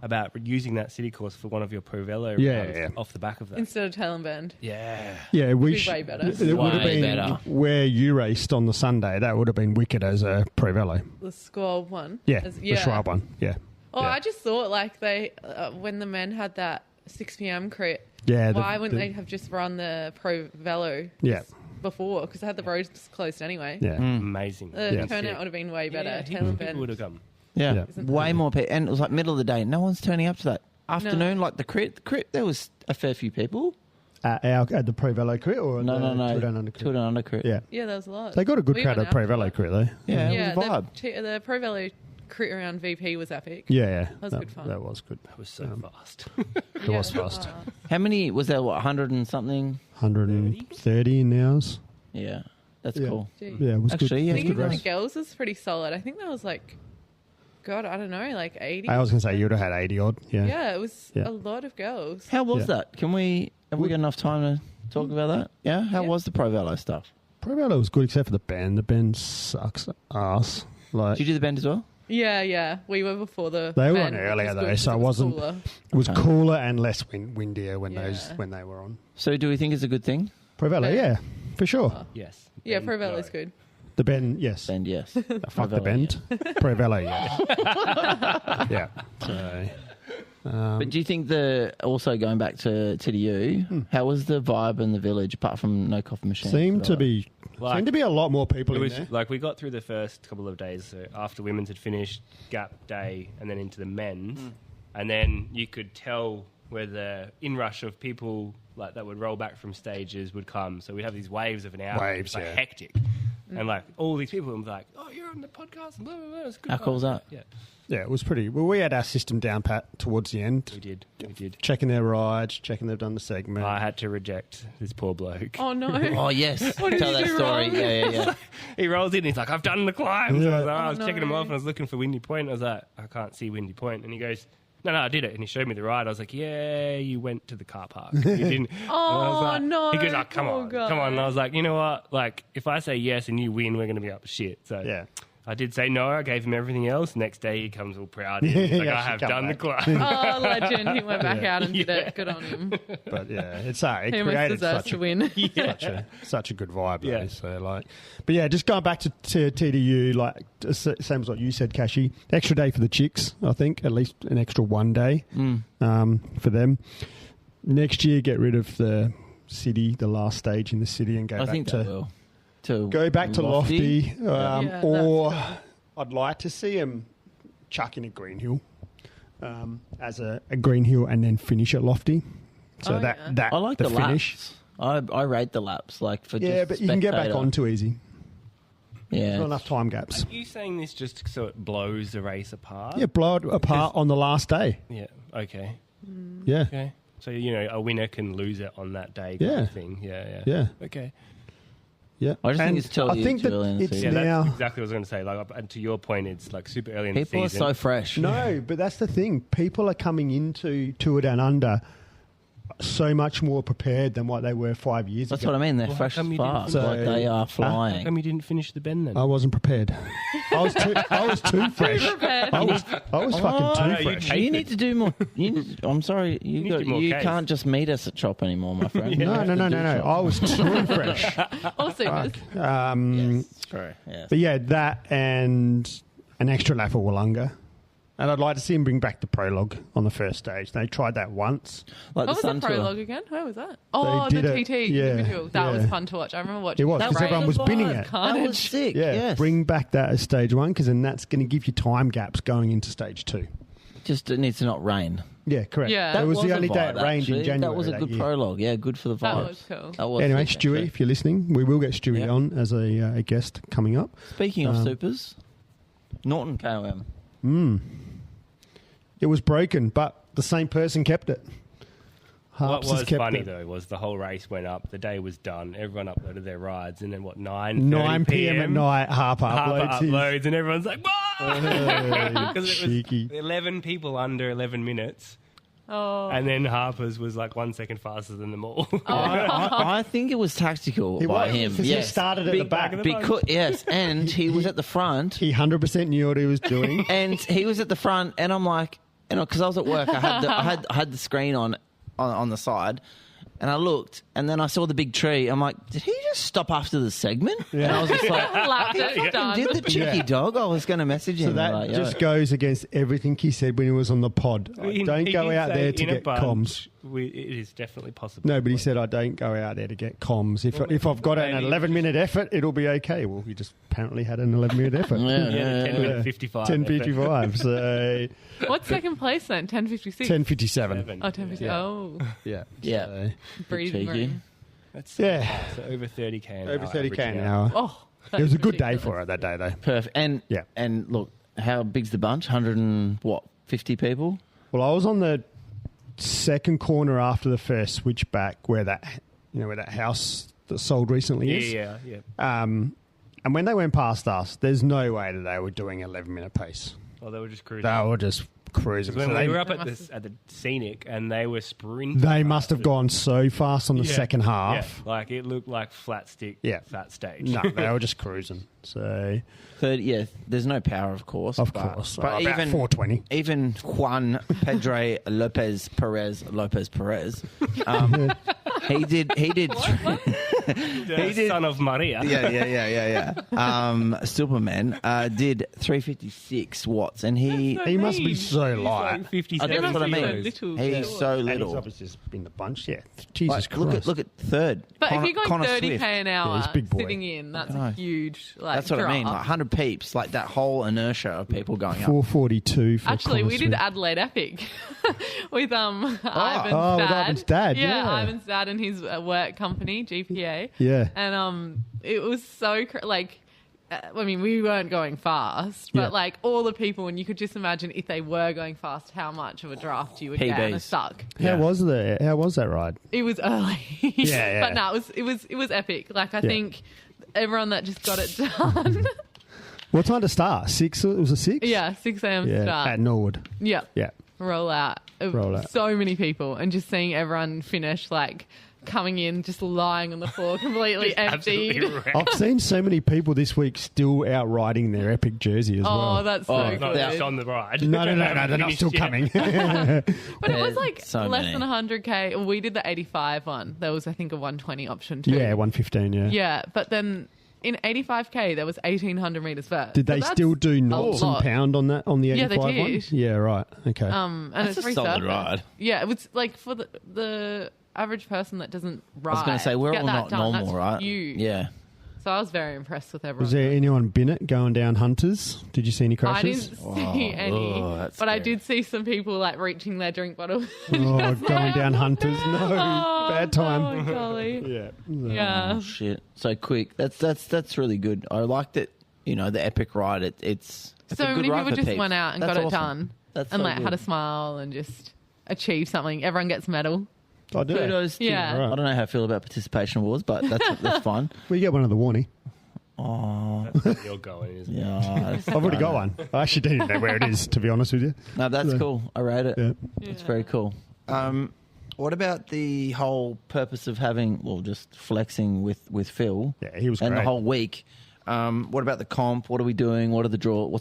Speaker 3: about using that city course for one of your Pro Velo
Speaker 1: Yeah,
Speaker 3: runs
Speaker 1: yeah.
Speaker 3: off the back of that.
Speaker 2: Instead of Tail and Bend.
Speaker 3: Yeah.
Speaker 1: Yeah, we
Speaker 2: Be way better.
Speaker 1: It would have
Speaker 4: Way
Speaker 1: been
Speaker 4: better.
Speaker 1: where you raced on the Sunday. That would have been wicked as a Pro Velo.
Speaker 2: The Squall one.
Speaker 1: Yeah,
Speaker 2: As-
Speaker 1: the Schwab one. Yeah.
Speaker 2: Oh,
Speaker 1: yeah.
Speaker 2: I just thought like they when the men had that 6 p.m. crit.
Speaker 1: Yeah,
Speaker 2: Why wouldn't they have just run the Pro Velo?
Speaker 1: Yeah.
Speaker 2: Before, because they had the roads closed anyway.
Speaker 1: Yeah.
Speaker 3: Amazing.
Speaker 2: The
Speaker 1: Yeah.
Speaker 2: turnout would have been way better.
Speaker 3: Yeah,
Speaker 2: Tail and
Speaker 3: people
Speaker 2: Bend.
Speaker 3: would have come.
Speaker 4: Yeah,
Speaker 1: Yeah.
Speaker 4: way more people. And it was like middle of the day. No one's turning up to that. Afternoon, like the crit, there was a fair few people.
Speaker 1: At the Pro Velo crit or
Speaker 4: No.
Speaker 1: Tour Down Under crit?
Speaker 4: Tour Down Under crit.
Speaker 1: Yeah.
Speaker 2: Yeah, there was a lot.
Speaker 1: They got a good
Speaker 2: We
Speaker 1: crowd
Speaker 2: went
Speaker 1: at Pro
Speaker 2: out
Speaker 1: Velo
Speaker 2: for
Speaker 1: crit though.
Speaker 4: Yeah,
Speaker 2: yeah,
Speaker 4: it was a vibe.
Speaker 2: the Pro Velo crit around VP was epic.
Speaker 1: Yeah, yeah.
Speaker 2: That was good fun.
Speaker 1: That was good.
Speaker 3: That was so fast.
Speaker 1: It was fast.
Speaker 4: How many was there? What, 100 and something?
Speaker 1: 130 in hours.
Speaker 4: Yeah, that's
Speaker 1: Yeah.
Speaker 4: cool.
Speaker 2: Gee.
Speaker 1: Yeah, it was
Speaker 4: Actually,
Speaker 1: good.
Speaker 4: yeah,
Speaker 1: It
Speaker 2: I
Speaker 1: was
Speaker 2: think
Speaker 1: good
Speaker 2: the
Speaker 1: race.
Speaker 2: girls was pretty solid. I think that was like, God, I don't know, like 80.
Speaker 1: I was going to say you would have had 80 odd. Yeah.
Speaker 2: Yeah, it was
Speaker 1: Yeah.
Speaker 2: a lot of girls.
Speaker 4: How was
Speaker 1: Yeah.
Speaker 4: that? Have we got enough time to talk about that? Yeah. How
Speaker 2: Yeah.
Speaker 4: was the Pro Velo stuff?
Speaker 1: Pro Velo was good except for the bend. The bend sucks ass. Like,
Speaker 4: Did you do the bend as well?
Speaker 2: Yeah. We were before the.
Speaker 1: They were
Speaker 2: band,
Speaker 1: on
Speaker 2: which
Speaker 1: earlier
Speaker 2: was
Speaker 1: though,
Speaker 2: good 'cause
Speaker 1: so
Speaker 2: it
Speaker 1: it
Speaker 2: was
Speaker 1: wasn't.
Speaker 2: cooler.
Speaker 1: It was
Speaker 4: Okay.
Speaker 1: cooler and less windier when
Speaker 2: Yeah.
Speaker 1: when they were on.
Speaker 4: So do we think it's a good thing?
Speaker 1: Pro Velo,
Speaker 2: Bend.
Speaker 1: yeah, for sure.
Speaker 3: Yes.
Speaker 2: Yeah,
Speaker 3: And
Speaker 2: Pro Velo is
Speaker 3: no.
Speaker 2: good.
Speaker 1: The bend, yes.
Speaker 4: Bend, yes.
Speaker 1: Fuck the
Speaker 4: Velo,
Speaker 1: bend. Pro Velo, yes. Yeah. So,
Speaker 4: But do you think also going back to TDU, how was the vibe in the village apart from no coffee machine?
Speaker 1: seemed to be a lot more people
Speaker 3: It
Speaker 1: in
Speaker 3: was
Speaker 1: there.
Speaker 3: like we got through the first couple of days. So after women's had finished, gap day, and then into the men's, and then you could tell where the inrush of people like that would roll back from stages would come. So we'd have these waves of an hour,
Speaker 1: Waves,
Speaker 3: it was, like
Speaker 1: yeah.
Speaker 3: hectic, and like all these people would be like, "Oh, you're on the podcast," and blah blah blah. It's good.
Speaker 4: How
Speaker 3: fun."
Speaker 4: cool was that?
Speaker 3: Yeah,
Speaker 1: Yeah, it was pretty. Well, we had our system down pat towards the end.
Speaker 3: we did.
Speaker 1: Checking their rides, checking they've done the segment.
Speaker 3: I had to reject this poor bloke.
Speaker 2: Oh no.
Speaker 4: Oh, yes.
Speaker 2: What did
Speaker 4: Tell
Speaker 2: you
Speaker 4: that
Speaker 2: do
Speaker 4: story.
Speaker 2: wrong?
Speaker 4: Yeah.
Speaker 3: He rolls in, he's like, "I've done the climb." So I was, like, I was
Speaker 2: no.
Speaker 3: checking him off, and I was looking for Windy Point. I was like, "I can't see Windy Point," and he goes, No, I did it. And he showed me the ride. I was like, yeah, you went to the car park. You didn't. And I was like,
Speaker 2: no,
Speaker 3: He goes, come
Speaker 2: poor
Speaker 3: on,
Speaker 2: guy.
Speaker 3: come on. And I was like, you know what? Like, if I say yes and you win, we're going to be up to shit. So
Speaker 1: Yeah.
Speaker 3: I did say no. I gave him everything else. Next day he comes all proud. He's like,
Speaker 1: Yeah,
Speaker 3: I have
Speaker 1: come
Speaker 3: done
Speaker 1: back.
Speaker 3: the climb.
Speaker 2: Oh, legend. He went back out and did it. Good on him.
Speaker 1: But yeah, it
Speaker 2: He almost
Speaker 1: created
Speaker 2: deserves to win.
Speaker 1: such a good vibe. Though,
Speaker 3: Yeah.
Speaker 1: So like, but yeah, just going back to TDU, like same as what you said, Cashy. Extra day for the chicks, I think. At least an extra 1 day for them. Next year, get rid of the city, the last stage in the city, and go
Speaker 4: I
Speaker 1: back
Speaker 4: think
Speaker 1: to
Speaker 4: they will. To
Speaker 1: go back to Lofty.
Speaker 2: Yeah,
Speaker 1: or
Speaker 2: that's
Speaker 1: I'd like to see them chuck in a Green Hill as a Green Hill, and then finish at Lofty. So
Speaker 2: Oh,
Speaker 1: that
Speaker 2: yeah.
Speaker 1: that
Speaker 4: I like
Speaker 1: the
Speaker 4: the
Speaker 1: finish.
Speaker 4: laps. I rate the laps, like for
Speaker 1: Yeah,
Speaker 4: just
Speaker 1: but you can get back
Speaker 4: spectator.
Speaker 1: on too easy.
Speaker 4: Yeah,
Speaker 1: Not enough time gaps.
Speaker 3: Are you saying this just so it blows the race apart?
Speaker 1: Yeah, blow it apart on the last day.
Speaker 3: Yeah. Okay.
Speaker 1: Yeah,
Speaker 3: Okay. So a winner can lose it on that day. Kind
Speaker 1: Yeah.
Speaker 3: of thing. Yeah.
Speaker 1: yeah,
Speaker 3: Okay.
Speaker 1: yeah.
Speaker 4: I just think it's too
Speaker 1: I think that
Speaker 4: early in the
Speaker 1: it's
Speaker 4: season.
Speaker 3: Yeah,
Speaker 1: now.
Speaker 3: that's exactly what I was going to say. Like, and to your point, it's like super early in
Speaker 4: People
Speaker 3: the
Speaker 4: are
Speaker 3: season.
Speaker 4: so fresh.
Speaker 1: No, but that's the thing. People are coming into Tour Down Under so much more prepared than what they were 5 years
Speaker 4: That's
Speaker 1: ago.
Speaker 4: what I mean. They're
Speaker 3: Well, how
Speaker 4: fresh
Speaker 3: come
Speaker 4: as
Speaker 3: you didn't
Speaker 4: fuck.
Speaker 1: finish
Speaker 4: Like
Speaker 1: it?
Speaker 4: they are
Speaker 3: How
Speaker 4: flying.
Speaker 3: come you didn't finish the bend then?
Speaker 1: I wasn't prepared. I was too fresh.
Speaker 2: prepared.
Speaker 1: I was fucking
Speaker 3: no,
Speaker 1: too
Speaker 3: you
Speaker 1: fresh.
Speaker 3: hate
Speaker 4: You need to do more. I'm sorry,
Speaker 3: need to do more
Speaker 4: you
Speaker 3: case.
Speaker 4: can't just meet us at Chop anymore, my friend.
Speaker 1: No. I was too fresh.
Speaker 2: All supers.
Speaker 4: Yes, true. Yes.
Speaker 1: But yeah, that and an extra lap at Wollonga. And I'd like to see him bring back the prologue on the first stage. They tried that once.
Speaker 4: Like
Speaker 2: What was
Speaker 4: Sun
Speaker 2: the
Speaker 4: Tour.
Speaker 2: prologue again? Where was that? Oh,
Speaker 1: They
Speaker 2: the
Speaker 1: did
Speaker 2: TT
Speaker 1: it. Yeah,
Speaker 2: individual. That was
Speaker 1: yeah.
Speaker 2: fun to watch. I remember watching
Speaker 1: It was,
Speaker 2: that
Speaker 1: because everyone was
Speaker 2: race.
Speaker 1: binning it.
Speaker 4: That was
Speaker 2: Carnage.
Speaker 4: sick.
Speaker 1: Yeah,
Speaker 4: Yes.
Speaker 1: bring back that as stage one, because then that's going to give you time gaps going into stage two.
Speaker 4: Just it needs to not rain.
Speaker 1: Yeah, correct.
Speaker 2: Yeah.
Speaker 1: That was the
Speaker 4: a
Speaker 1: only day
Speaker 4: vibe,
Speaker 1: it rained
Speaker 4: actually.
Speaker 1: in January.
Speaker 4: That was a good
Speaker 1: year.
Speaker 4: prologue. Yeah, good for the
Speaker 2: That
Speaker 4: vibes.
Speaker 2: was cool.
Speaker 4: That was
Speaker 1: Anyway,
Speaker 4: sick,
Speaker 1: Stewie,
Speaker 4: actually.
Speaker 1: if you're listening, we will get Stewie
Speaker 4: Yeah.
Speaker 1: on as a guest coming up.
Speaker 4: Speaking of supers, Norton KOM.
Speaker 1: It was broken, but the same person kept it.
Speaker 3: What
Speaker 1: Harps has
Speaker 3: was
Speaker 1: kept
Speaker 3: funny
Speaker 1: it.
Speaker 3: though was the whole race went up, the day was done, everyone uploaded their rides, and then 9
Speaker 1: 9 p.m. at night, Harper uploads his.
Speaker 3: uploads, and everyone's like, "Whoa!" Because it
Speaker 1: Cheeky.
Speaker 3: was 11 people under 11 minutes,
Speaker 2: Oh.
Speaker 3: and then Harper's was like 1 second faster than them all.
Speaker 4: I think it was tactical
Speaker 1: He
Speaker 4: by
Speaker 1: was,
Speaker 4: him.
Speaker 1: because
Speaker 4: Yes.
Speaker 1: he started at the back.
Speaker 4: Because yes, and he was at the front,
Speaker 1: He 100% knew what he was doing.
Speaker 4: and he was at the front, and I'm like, because I was at work, I had the screen on the side, and I looked, and then I saw the big tree. I'm like, did he just stop after the segment? And I was just like,
Speaker 2: Lapped it. Done.
Speaker 4: did the cheeky dog? I was going to message him.
Speaker 1: So that
Speaker 4: like,
Speaker 1: just goes against everything he said when he was on the pod. I don't
Speaker 3: He
Speaker 1: go
Speaker 3: did
Speaker 1: out
Speaker 3: say
Speaker 1: there to
Speaker 3: in a
Speaker 1: get
Speaker 3: bunch,
Speaker 1: comms.
Speaker 3: It is definitely possible.
Speaker 1: No, but he said I don't go out there to get comms. If I've got an
Speaker 3: maybe-
Speaker 1: 11-minute effort, it'll be okay. Well, he just apparently had an 11-minute effort.
Speaker 3: Yeah, 10 minute 55.
Speaker 1: 10:55. So
Speaker 2: What's second place then? 10:56.
Speaker 1: 10:57.
Speaker 2: Oh, 10:50.
Speaker 1: Yeah.
Speaker 2: Oh,
Speaker 1: Yeah.
Speaker 4: Yeah.
Speaker 1: So,
Speaker 2: breathing
Speaker 4: cheeky.
Speaker 2: room.
Speaker 3: That's
Speaker 1: yeah.
Speaker 3: so over 30k an hour.
Speaker 1: Over 30k an
Speaker 3: average
Speaker 1: hour.
Speaker 2: Oh,
Speaker 1: It was a good day for her that day, though.
Speaker 4: Perfect. And
Speaker 1: Yeah.
Speaker 4: and look, how big's the bunch? 150 people?
Speaker 1: Well, I was on the second corner after the first switchback where that house that sold recently is.
Speaker 3: Yeah.
Speaker 1: And when they went past us, there's no way that they were doing 11-minute pace.
Speaker 3: Well, they were just cruising.
Speaker 1: They were just cruising.
Speaker 3: When
Speaker 1: So
Speaker 3: we were
Speaker 1: they,
Speaker 3: up at the scenic, and they were sprinting.
Speaker 1: they must have gone so fast on the second half.
Speaker 3: Yeah, like it looked like flat stick,
Speaker 1: Yeah.
Speaker 3: fat stage.
Speaker 1: No, they were just cruising. So,
Speaker 4: 30, yeah, there's no power, of course.
Speaker 1: of
Speaker 4: but,
Speaker 1: course.
Speaker 4: But
Speaker 1: about
Speaker 4: even
Speaker 1: 420.
Speaker 4: even Juan Pedro Lopez Perez, he did.
Speaker 3: The son of Maria.
Speaker 4: Yeah. Superman did 356 watts, and he
Speaker 2: That's
Speaker 1: He must be
Speaker 2: mean.
Speaker 1: so
Speaker 3: He's
Speaker 1: light.
Speaker 3: like 57
Speaker 4: that's what I mean.
Speaker 3: kilos.
Speaker 2: Little.
Speaker 4: he's so
Speaker 1: And he's
Speaker 4: little.
Speaker 1: obviously just been the bunch. Yeah. Jesus
Speaker 4: Like,
Speaker 1: Christ.
Speaker 4: look at third.
Speaker 2: But
Speaker 4: Connor-
Speaker 2: if you're going
Speaker 4: Connor
Speaker 2: 30k
Speaker 4: Swift.
Speaker 2: an hour
Speaker 1: he's a big boy.
Speaker 2: sitting in, that's
Speaker 4: know.
Speaker 2: a huge
Speaker 4: That's what I mean. Like
Speaker 2: drop.
Speaker 4: 100 peeps, like that whole inertia of people going up.
Speaker 1: 442 for
Speaker 2: Actually,
Speaker 1: Connor
Speaker 2: we did
Speaker 1: Swift.
Speaker 2: Adelaide Epic with Ivan's
Speaker 1: with
Speaker 2: dad.
Speaker 1: Ivan's dad, yeah.
Speaker 2: Ivan's dad and his work company, GPA.
Speaker 1: Yeah.
Speaker 2: And it was so I mean, we weren't going fast, but
Speaker 1: Yeah.
Speaker 2: like all the people, and you could just imagine if they were going fast, how much of a draft you would get and a
Speaker 4: PBs.
Speaker 2: suck.
Speaker 1: How was that ride?
Speaker 2: It was early,
Speaker 1: Yeah.
Speaker 2: but no, it was epic. Like I think everyone that just got it done.
Speaker 1: What time to start? 6? It was a 6?
Speaker 2: Yeah, 6 a.m.
Speaker 1: Yeah.
Speaker 2: start.
Speaker 1: At Norwood.
Speaker 2: Yeah.
Speaker 1: Yeah.
Speaker 2: Roll out.
Speaker 1: Roll out.
Speaker 2: So many people, and just seeing everyone finish like coming in, just lying on the floor, completely emptied.
Speaker 1: I've seen so many people this week still out riding their Epic jersey as well.
Speaker 2: Oh, that's so
Speaker 3: Not
Speaker 2: good.
Speaker 3: just on the ride.
Speaker 1: No, they're not still coming.
Speaker 2: But it was like
Speaker 4: so
Speaker 2: less
Speaker 4: many.
Speaker 2: than 100k. We did the 85 one. There was, I think, a 120 option too.
Speaker 1: Yeah, 115, yeah.
Speaker 2: Yeah, but then in 85k there was 1800 meters first.
Speaker 1: Did they
Speaker 2: So
Speaker 1: still
Speaker 2: that's
Speaker 1: do
Speaker 2: a
Speaker 1: knots and
Speaker 2: lot.
Speaker 1: pound on that on the 85
Speaker 2: Yeah, they
Speaker 1: one?
Speaker 2: did.
Speaker 1: Yeah, right. Okay.
Speaker 2: And
Speaker 4: That's
Speaker 2: it's
Speaker 4: a solid
Speaker 2: resurfaced.
Speaker 4: ride.
Speaker 2: Yeah, it was like for the average person that doesn't ride.
Speaker 4: I was going to say, we're
Speaker 2: get
Speaker 4: all
Speaker 2: that
Speaker 4: not
Speaker 2: done,
Speaker 4: normal,
Speaker 2: that's
Speaker 4: right?
Speaker 2: Huge.
Speaker 4: Yeah.
Speaker 2: So I was very impressed with everyone.
Speaker 1: Was there anyone been it going down Hunters? Did you see any
Speaker 2: I
Speaker 1: crashes?
Speaker 2: didn't see any,
Speaker 4: that's
Speaker 2: but I
Speaker 4: scary.
Speaker 2: did see some people like reaching their drink bottle.
Speaker 1: Oh, going down Hunters? No,
Speaker 2: Oh,
Speaker 1: bad time.
Speaker 2: Oh, golly.
Speaker 1: Yeah.
Speaker 2: Yeah.
Speaker 4: Oh, shit. So quick. That's really good. I liked it. You know, the epic ride. It's
Speaker 2: So
Speaker 4: a good
Speaker 2: many
Speaker 4: ride
Speaker 2: people
Speaker 4: for
Speaker 2: just
Speaker 4: peeps.
Speaker 2: went out and
Speaker 4: That's
Speaker 2: got it
Speaker 4: awesome.
Speaker 2: done.
Speaker 4: That's
Speaker 2: and
Speaker 4: so
Speaker 2: like had a
Speaker 4: good.
Speaker 2: smile and just achieved something. Everyone gets medal.
Speaker 1: I do.
Speaker 4: Kudos to
Speaker 2: Yeah.
Speaker 1: Right.
Speaker 4: I don't know how I feel about participation awards, but that's fun.
Speaker 1: Well, you get one of the Warnie.
Speaker 4: Oh,
Speaker 3: That's where you're going, isn't it?
Speaker 4: yeah.
Speaker 1: I've already got one. I actually don't even know where it is, to be honest with you.
Speaker 4: No, that's
Speaker 1: Yeah.
Speaker 4: cool. I rate it.
Speaker 1: Yeah.
Speaker 4: It's very cool. What about the whole purpose of having, well, just flexing with Phil?
Speaker 1: Yeah, he was
Speaker 4: and
Speaker 1: great.
Speaker 4: the whole week. What about the comp? What are we doing? What's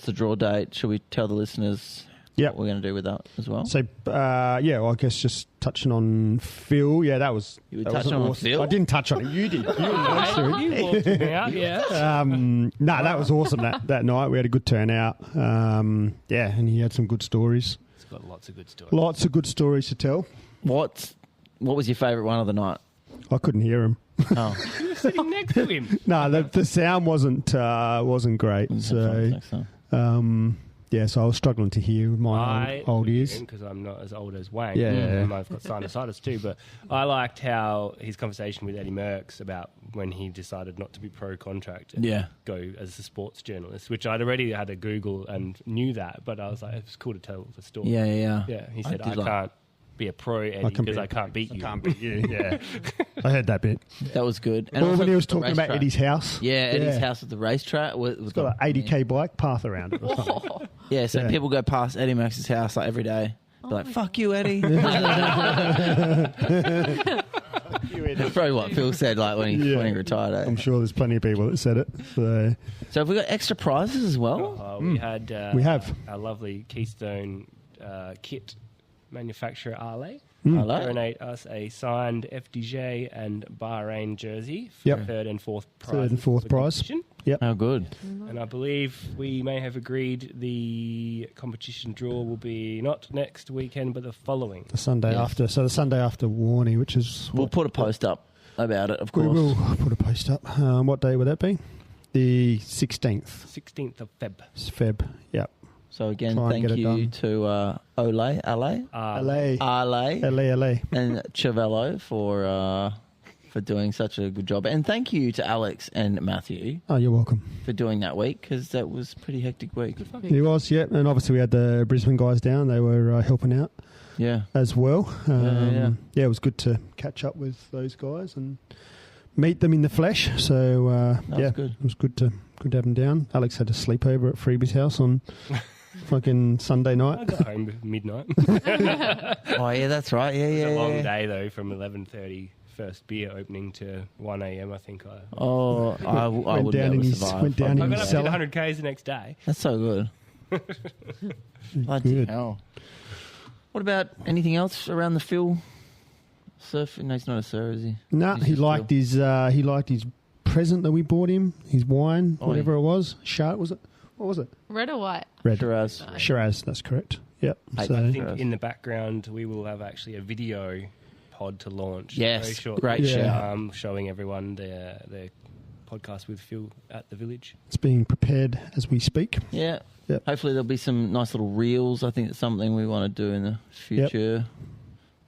Speaker 4: the draw date? Should we tell the listeners
Speaker 1: Yep.
Speaker 4: what we're going to do with that as well?
Speaker 1: So, well, I guess just touching on Phil. Yeah, that was.
Speaker 4: You were
Speaker 1: that
Speaker 4: touching
Speaker 1: was
Speaker 4: on
Speaker 1: awesome.
Speaker 4: Phil?
Speaker 1: I didn't touch on it. You did. You were close to it.
Speaker 3: You walked me out, yeah.
Speaker 1: No, that was awesome that night. We had a good turnout. Yeah, and he had some good stories.
Speaker 3: It's got lots of good stories.
Speaker 1: Lots of good stories to tell.
Speaker 4: What was your favourite one of the night?
Speaker 1: I couldn't hear him.
Speaker 4: Oh,
Speaker 3: You were sitting next to him.
Speaker 1: No, the sound wasn't great. So,
Speaker 4: next time.
Speaker 1: yeah, so I was struggling to hear with my old ears.
Speaker 3: Because I'm not as old as Wang.
Speaker 1: Yeah.
Speaker 3: And I've got sinusitis too. But I liked how his conversation with Eddie Merckx about when he decided not to be pro-contract and
Speaker 4: Yeah.
Speaker 3: go as a sports journalist, which I'd already had a Google and knew that. But I was like, it was cool to tell the story.
Speaker 4: Yeah.
Speaker 3: Yeah, he
Speaker 4: I
Speaker 3: said, I
Speaker 4: did like-
Speaker 3: can't be a pro, Eddie, because I can't beat you.
Speaker 1: Can't beat you. Yeah, I heard that bit.
Speaker 4: That was good.
Speaker 1: Or
Speaker 4: also
Speaker 1: when he was
Speaker 4: the
Speaker 1: talking about
Speaker 4: racetrack.
Speaker 1: Eddie's house.
Speaker 4: Yeah, Eddie's house at the racetrack.
Speaker 1: It's got an 80k bike path around it or something.
Speaker 4: Yeah, so
Speaker 1: Yeah.
Speaker 4: people go past Eddie Max's house like every day. They're like, fuck you, Eddie. That's probably what Phil said like when he retired. Eh?
Speaker 1: I'm sure there's plenty of people that said it. So
Speaker 4: So have we got extra prizes as well?
Speaker 3: We had
Speaker 1: We have.
Speaker 3: our lovely Keystone kit manufacturer RADelaide
Speaker 4: Hello.
Speaker 3: donate us a signed FDJ and Bahrain jersey for
Speaker 1: Yep.
Speaker 3: third and fourth prize.
Speaker 1: Third and fourth
Speaker 3: of the
Speaker 1: prize.
Speaker 3: competition.
Speaker 4: Oh, good.
Speaker 3: And I believe we may have agreed the competition draw will be not next weekend, but the following.
Speaker 1: the Sunday
Speaker 4: Yeah.
Speaker 1: after. So the Sunday after Warnie, which is
Speaker 4: We'll put a post up about it, of
Speaker 1: we
Speaker 4: course.
Speaker 1: will put a post up. What day would that be? The 16th.
Speaker 3: 16th of Feb.
Speaker 1: It's Feb. Yep.
Speaker 4: So again,
Speaker 1: Try and
Speaker 4: thank
Speaker 1: get it
Speaker 4: you
Speaker 1: done.
Speaker 4: to LA,
Speaker 1: LA.
Speaker 4: LA, and Chavello for doing such a good job. And thank you to Alex and Matthew
Speaker 1: Oh, you're welcome.
Speaker 4: for doing that week, because that was a pretty hectic week.
Speaker 1: He was, yeah. And obviously we had the Brisbane guys down. They were helping out
Speaker 4: Yeah.
Speaker 1: as well.
Speaker 4: Yeah.
Speaker 1: Yeah, it was good to catch up with those guys and meet them in the flesh. So,
Speaker 4: That was good.
Speaker 1: it was good to have them down. Alex had a sleepover at Freebie's house on fucking Sunday
Speaker 3: I
Speaker 1: night.
Speaker 3: got home at midnight.
Speaker 4: Oh, yeah, that's right. Yeah,
Speaker 3: It was a long
Speaker 4: yeah.
Speaker 3: day, though, from 11:30 first beer opening to 1 a.m. I think
Speaker 4: Oh, I
Speaker 1: Went
Speaker 4: wouldn't
Speaker 1: down
Speaker 4: be able
Speaker 1: in
Speaker 4: to
Speaker 1: his-
Speaker 4: survive.
Speaker 1: went down
Speaker 3: I
Speaker 1: in
Speaker 3: got
Speaker 1: his
Speaker 3: up to
Speaker 1: cellar.
Speaker 3: 100 k's the next day.
Speaker 4: That's so good. Bloody
Speaker 1: Good.
Speaker 4: hell. What about anything else around the Phil surf? No, he's not a sir, is he?
Speaker 1: No,
Speaker 4: He's
Speaker 1: he
Speaker 4: just
Speaker 1: liked his present that we bought him, his wine,
Speaker 4: Oh,
Speaker 1: whatever it was. What was it?
Speaker 2: Red or white?
Speaker 1: Red.
Speaker 4: Shiraz.
Speaker 1: Shiraz, that's correct. Yep.
Speaker 4: Hey,
Speaker 1: So,
Speaker 3: I think
Speaker 4: Right.
Speaker 3: in the background we will have actually a video pod to launch.
Speaker 4: Yes,
Speaker 3: very shortly,
Speaker 4: great
Speaker 1: Yeah.
Speaker 4: shout.
Speaker 3: showing everyone their podcast with Phil at the village.
Speaker 1: it's being prepared as we speak.
Speaker 4: Yeah.
Speaker 1: Yep.
Speaker 4: Hopefully there'll be some nice little reels. I think it's something we want to do in the future.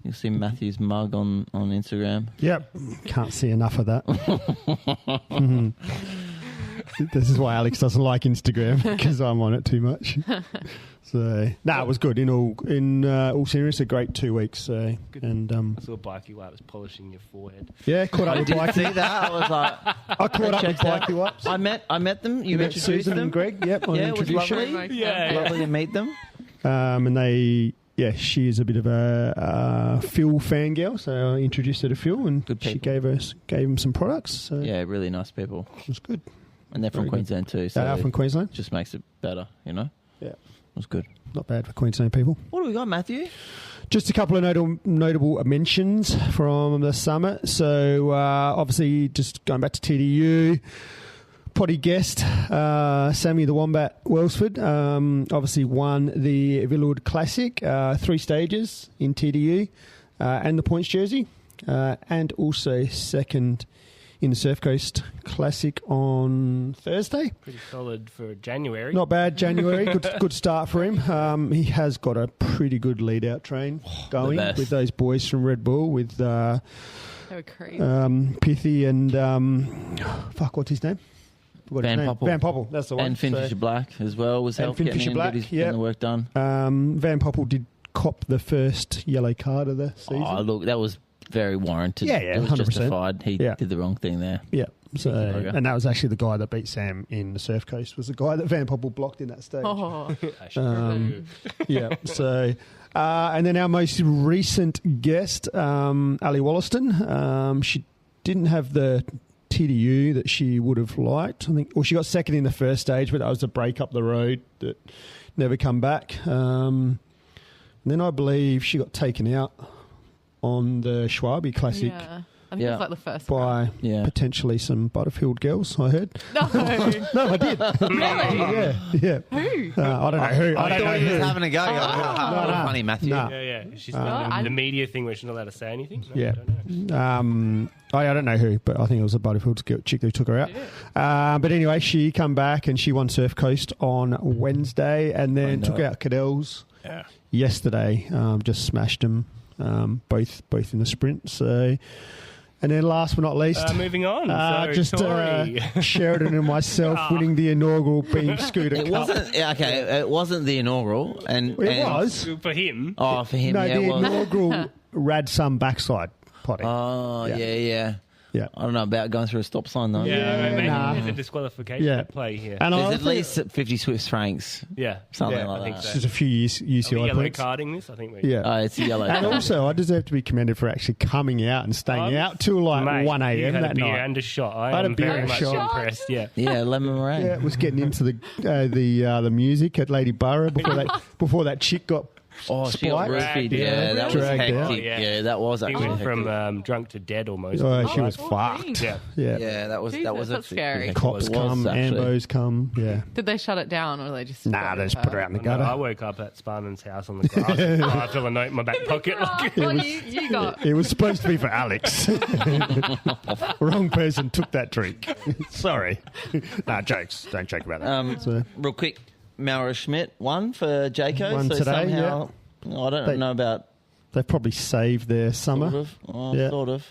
Speaker 4: You'll see Matthew's mug on Instagram.
Speaker 1: Yep. Can't see enough of that. Mhm. This is why Alex doesn't like Instagram, because I'm on it too much. So, it was good. In all seriousness, a great 2 weeks. So,
Speaker 3: Good.
Speaker 1: and
Speaker 3: I saw Bikey while it was polishing your forehead.
Speaker 1: yeah, caught up with
Speaker 4: See
Speaker 1: Bikey.
Speaker 4: that? I was like,
Speaker 1: I caught up with
Speaker 4: checked out.
Speaker 1: Bikey Ups.
Speaker 4: I met them. You
Speaker 1: met
Speaker 4: introduced
Speaker 1: Susan
Speaker 4: them.
Speaker 1: and Greg. Yep, on
Speaker 4: Yeah, it was
Speaker 1: introduction.
Speaker 4: lovely.
Speaker 3: Yeah.
Speaker 4: Lovely to meet them.
Speaker 1: And they yeah, she is a bit of a Phil fangirl, so I introduced her to Phil, and
Speaker 4: Good
Speaker 1: she
Speaker 4: people.
Speaker 1: gave him some products. So
Speaker 4: Yeah, really nice people.
Speaker 1: it was good.
Speaker 4: And they're from
Speaker 1: Very good.
Speaker 4: Queensland too, so
Speaker 1: They are from Queensland.
Speaker 4: just makes it better, you know?
Speaker 1: Yeah,
Speaker 4: It was good.
Speaker 1: not bad for Queensland people.
Speaker 4: What do we got, Matthew?
Speaker 1: Just a couple of notable mentions from the summit. So obviously, just going back to TDU. Potty guest, Sammy the Wombat Wellsford, obviously won the Villawood Classic, 3 stages in TDU, and the points jersey, and also second in the Surf Coast Classic on Thursday.
Speaker 3: Pretty solid for January.
Speaker 1: Not bad, January. Good start for him. He has got a pretty good lead-out train going
Speaker 4: best.
Speaker 1: with those boys from Red Bull, with
Speaker 2: They were crazy.
Speaker 1: Pithy and, what's his name? Forgot his
Speaker 4: Van
Speaker 1: name.
Speaker 4: Popple.
Speaker 1: Van Popple, that's the one.
Speaker 4: And Finfisher Black as well was
Speaker 1: And
Speaker 4: helped getting
Speaker 1: Finfisher
Speaker 4: in,
Speaker 1: Black,
Speaker 4: but he's
Speaker 1: yeah.
Speaker 4: getting the work done.
Speaker 1: Van Popple did cop the first yellow card of the season.
Speaker 4: Oh, look, that was very warranted.
Speaker 1: Yeah, yeah,
Speaker 4: It was
Speaker 1: 100%.
Speaker 4: justified. He
Speaker 1: Yeah.
Speaker 4: did the wrong thing there.
Speaker 1: Yeah. So,
Speaker 4: bugger.
Speaker 1: and that was actually the guy that beat Sam in the Surf Coast, was the guy that Van Popple blocked in that stage.
Speaker 2: Oh,
Speaker 1: Yeah. So, and then our most recent guest, Ali Wollaston, she didn't have the TDU that she would have liked. I think, well, she got second in the first stage, but that was a break up the road that never come back. And then I believe she got taken out on the Schwabi Classic
Speaker 2: yeah. I think it
Speaker 4: Yeah.
Speaker 2: was like the first
Speaker 1: by
Speaker 4: Yeah.
Speaker 1: potentially some Butterfield girls, I heard.
Speaker 2: No.
Speaker 1: No, I did.
Speaker 2: Really?
Speaker 1: Yeah.
Speaker 2: Who?
Speaker 1: I don't know who. I don't know
Speaker 4: He was
Speaker 1: who.
Speaker 4: having a go. You're like,
Speaker 1: No, no.
Speaker 4: funny, Matthew.
Speaker 1: No.
Speaker 3: Yeah. She's
Speaker 2: I-
Speaker 3: the media thing where she's not allowed to say anything. No,
Speaker 1: Yeah.
Speaker 3: I don't know.
Speaker 1: I don't know who, but I think it was a Butterfield chick who took her out. But anyway, she come back and she won Surf Coast on Wednesday, and then took out Cadell's
Speaker 3: Yeah.
Speaker 1: yesterday. Just smashed them both in the sprint. So, and then last but not least,
Speaker 3: Moving on. So, Tori.
Speaker 1: Sheridan and myself winning the inaugural Beam Scooter
Speaker 4: It
Speaker 1: Cup.
Speaker 4: wasn't okay. It wasn't the inaugural, and
Speaker 1: It was.
Speaker 3: For him.
Speaker 4: Oh, for him,
Speaker 1: No,
Speaker 4: yeah,
Speaker 1: the
Speaker 4: it was.
Speaker 1: inaugural Rad Sum backside potty.
Speaker 4: Oh,
Speaker 1: Yeah.
Speaker 4: yeah.
Speaker 1: Yeah.
Speaker 4: I don't know about going through a stop sign though.
Speaker 3: Yeah, maybe
Speaker 1: nah.
Speaker 3: there's a disqualification
Speaker 1: Yeah.
Speaker 3: at play here.
Speaker 1: And
Speaker 4: There's
Speaker 1: I
Speaker 4: at
Speaker 1: think
Speaker 4: least 50 Swiss francs.
Speaker 3: Yeah.
Speaker 4: Something
Speaker 3: yeah,
Speaker 4: like
Speaker 3: I think
Speaker 4: that.
Speaker 3: so.
Speaker 1: just a few years
Speaker 3: Are we
Speaker 1: UCI
Speaker 3: yellow
Speaker 1: points.
Speaker 3: carding this? I think we
Speaker 1: Yeah.
Speaker 4: It's a yellow.
Speaker 1: And also, I deserve to be commended for actually coming out and staying out till like
Speaker 3: Mate,
Speaker 1: 1
Speaker 3: you
Speaker 1: a.m.
Speaker 3: had
Speaker 1: that
Speaker 3: a beer
Speaker 1: night.
Speaker 3: and a shot.
Speaker 1: I had a
Speaker 3: am
Speaker 1: beer
Speaker 3: very
Speaker 1: and a
Speaker 3: much
Speaker 1: shot.
Speaker 3: impressed. Yeah.
Speaker 4: Yeah, lemon meringue.
Speaker 1: Yeah, it was getting into the music at Lady Borough before that chick got
Speaker 4: Oh, she got
Speaker 1: spiked.
Speaker 4: roofied.
Speaker 3: Dragged
Speaker 4: Yeah,
Speaker 3: out.
Speaker 4: that was
Speaker 1: Dragged
Speaker 4: hectic.
Speaker 1: out.
Speaker 4: Yeah, that was
Speaker 3: He
Speaker 4: actually
Speaker 3: went
Speaker 4: hectic.
Speaker 3: from drunk to dead almost.
Speaker 1: Oh, she
Speaker 2: Oh,
Speaker 1: was
Speaker 2: poor
Speaker 1: fucked.
Speaker 2: thing.
Speaker 3: Yeah.
Speaker 1: Yeah.
Speaker 4: Yeah, that was
Speaker 2: Jesus,
Speaker 4: a
Speaker 2: that's scary.
Speaker 4: hectic.
Speaker 1: Cops
Speaker 4: It was,
Speaker 1: come,
Speaker 4: actually.
Speaker 1: ambos come. Yeah.
Speaker 2: Did they shut it down or they just...
Speaker 1: Nah, they just put her out in the
Speaker 3: No, I
Speaker 1: gutter.
Speaker 3: woke up at Spartan's house on the grass. I feel a note in my back pocket. Like,
Speaker 2: Well, you got...
Speaker 1: It was supposed to be for Alex. Wrong person took that drink. Sorry. Nah, jokes. Don't joke about that. So,
Speaker 4: Real quick, Maura Schmidt won for Jayco.
Speaker 1: Won
Speaker 4: so
Speaker 1: today,
Speaker 4: somehow, I don't
Speaker 1: They-
Speaker 4: know about
Speaker 1: they've probably saved their summer.
Speaker 4: sort of. Oh,
Speaker 1: Yeah.
Speaker 4: sort of.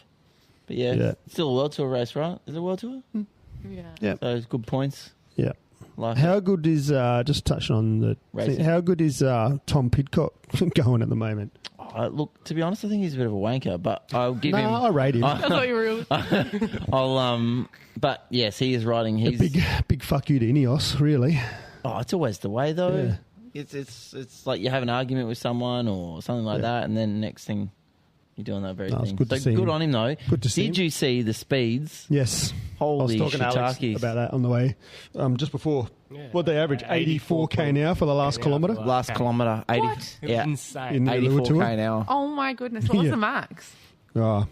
Speaker 4: But yeah,
Speaker 1: Yeah.
Speaker 4: still a World Tour race, right? Is it a World Tour?
Speaker 2: Yeah.
Speaker 1: Yeah.
Speaker 4: So it's good points.
Speaker 1: Yeah.
Speaker 4: Like
Speaker 1: How good is, just touching on the
Speaker 4: Racing.
Speaker 1: thing, how good is Tom Pidcock going at the moment?
Speaker 4: look, to be honest, I think he's a bit of a wanker, but I'll give him.
Speaker 1: I rate him.
Speaker 2: I thought you were...
Speaker 4: But yes, he is riding.
Speaker 1: A
Speaker 4: He's
Speaker 1: big fuck you to Ineos, really.
Speaker 4: Oh, it's always the way though.
Speaker 1: Yeah.
Speaker 4: It's like you have an argument with someone or something like that, and then next thing you're doing that very
Speaker 1: No, it's
Speaker 4: thing.
Speaker 1: good to
Speaker 4: So
Speaker 1: see
Speaker 4: good
Speaker 1: him.
Speaker 4: on him though.
Speaker 1: Good to see
Speaker 4: Did
Speaker 1: him.
Speaker 4: you see the speeds?
Speaker 1: Yes.
Speaker 4: Holy
Speaker 1: I was talking to Alex
Speaker 4: shiitakes.
Speaker 1: about that on the way. Just before.
Speaker 3: Yeah.
Speaker 1: What they average? 84k an hour for the last
Speaker 3: Yeah,
Speaker 1: kilometre?
Speaker 3: for the
Speaker 4: Last
Speaker 3: Okay.
Speaker 4: kilometre, 80.
Speaker 2: What?
Speaker 3: It was
Speaker 4: Yeah,
Speaker 3: insane.
Speaker 1: In the
Speaker 4: 84k
Speaker 1: Tour?
Speaker 4: an hour.
Speaker 2: Oh, my goodness. What was
Speaker 1: Yeah.
Speaker 2: the max?
Speaker 1: Well,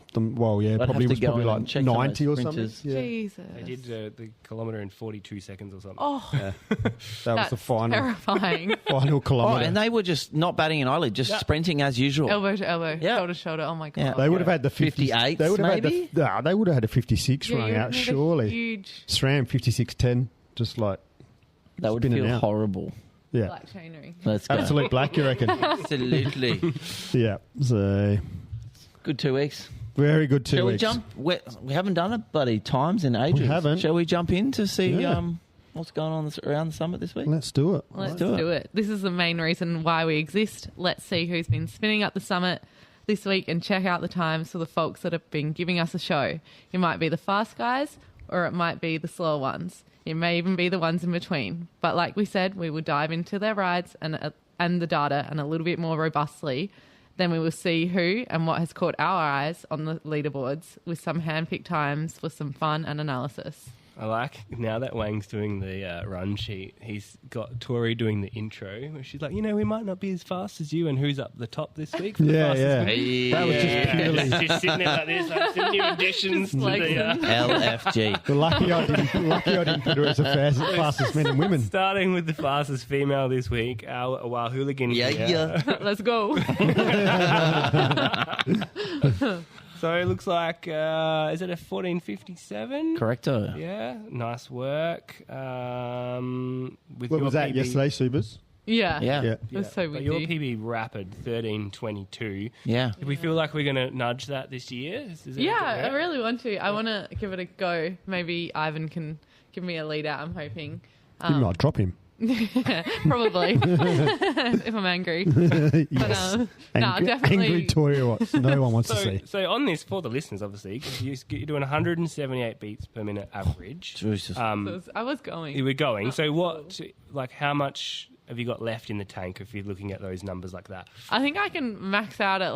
Speaker 1: yeah,
Speaker 4: I'd have
Speaker 1: probably
Speaker 4: to
Speaker 1: was
Speaker 4: go
Speaker 1: probably
Speaker 4: in
Speaker 1: like
Speaker 4: and check on
Speaker 1: 90 or
Speaker 4: those
Speaker 1: something.
Speaker 4: sprinters.
Speaker 1: Yeah.
Speaker 2: Jesus.
Speaker 3: They did the kilometre in 42 seconds or something.
Speaker 2: Oh,
Speaker 1: That was
Speaker 2: that's
Speaker 1: the final
Speaker 2: terrifying.
Speaker 1: final
Speaker 4: Oh,
Speaker 1: kilometre.
Speaker 4: and they were just not batting an eyelid, just sprinting as usual.
Speaker 2: Elbow to elbow,
Speaker 4: Yeah.
Speaker 2: shoulder to shoulder. Oh, my God.
Speaker 4: Yeah.
Speaker 1: They would have had the
Speaker 4: 58s,
Speaker 1: They would have
Speaker 4: maybe?
Speaker 1: had the. They would have had a 56
Speaker 2: Yeah,
Speaker 1: rung
Speaker 2: you
Speaker 1: out.
Speaker 2: would have
Speaker 1: Surely.
Speaker 2: Huge
Speaker 1: SRAM 56.10, just like
Speaker 4: That would
Speaker 1: spinning
Speaker 4: feel
Speaker 1: out.
Speaker 4: horrible.
Speaker 1: yeah,
Speaker 2: black chainring.
Speaker 4: Let's go.
Speaker 1: absolute black. You reckon?
Speaker 4: Absolutely.
Speaker 1: Yeah. So
Speaker 4: Good 2 weeks.
Speaker 1: very good 2
Speaker 4: Shall we
Speaker 1: weeks.
Speaker 4: jump? We haven't done it bloody times in ages.
Speaker 1: haven't.
Speaker 4: Shall we jump in to see
Speaker 1: Yeah.
Speaker 4: what's going on around the summit this week?
Speaker 1: Let's do it.
Speaker 2: Let's
Speaker 4: do it.
Speaker 2: do it. This is the main reason why we exist. Let's see who's been spinning up the summit this week and check out the times for the folks that have been giving us a show. It might be the fast guys or it might be the slow ones. It may even be the ones in between. But like we said, we will dive into their rides and and the data and a little bit more robustly, then we will see who and what has caught our eyes on the leaderboards with some hand-picked times for some fun and analysis.
Speaker 3: I like now that Wang's doing the run sheet, he's got Tori doing the intro where she's like, we might not be as fast as you, and who's up the top this week for the fastest man?
Speaker 1: That was just purely
Speaker 3: She's sitting there like this, like some new additions to the...
Speaker 4: LFG.
Speaker 1: the lucky I didn't put her as the fastest men and women.
Speaker 3: Starting with the fastest female this week, our hooligan.
Speaker 4: Yeah.
Speaker 2: Let's go.
Speaker 3: So it looks like, is it a 14:57?
Speaker 4: Correcto.
Speaker 3: Yeah, nice work. With
Speaker 1: What
Speaker 3: your
Speaker 1: was that
Speaker 3: PB,
Speaker 1: yesterday, Subas?
Speaker 2: Yeah.
Speaker 4: Yeah.
Speaker 2: It was so
Speaker 3: but
Speaker 2: windy.
Speaker 3: your PB rapid 13:22.
Speaker 4: Yeah.
Speaker 3: Do we feel like we're going to nudge that this year? Is that
Speaker 2: Yeah,
Speaker 3: okay?
Speaker 2: I really want to. I want to give it a go. Maybe Ivan can give me a lead out, I'm hoping.
Speaker 1: You might drop him.
Speaker 2: Probably. If I'm angry. But,
Speaker 1: Yes.
Speaker 2: no, definitely.
Speaker 1: Angry Tory what no one wants to see.
Speaker 3: So on this, for the listeners, obviously, 'cause you're doing 178 beats per minute average.
Speaker 4: Jesus.
Speaker 2: I was going.
Speaker 3: You were going. So what, how much have you got left in the tank if you're looking at those numbers like that?
Speaker 2: I think I can max out at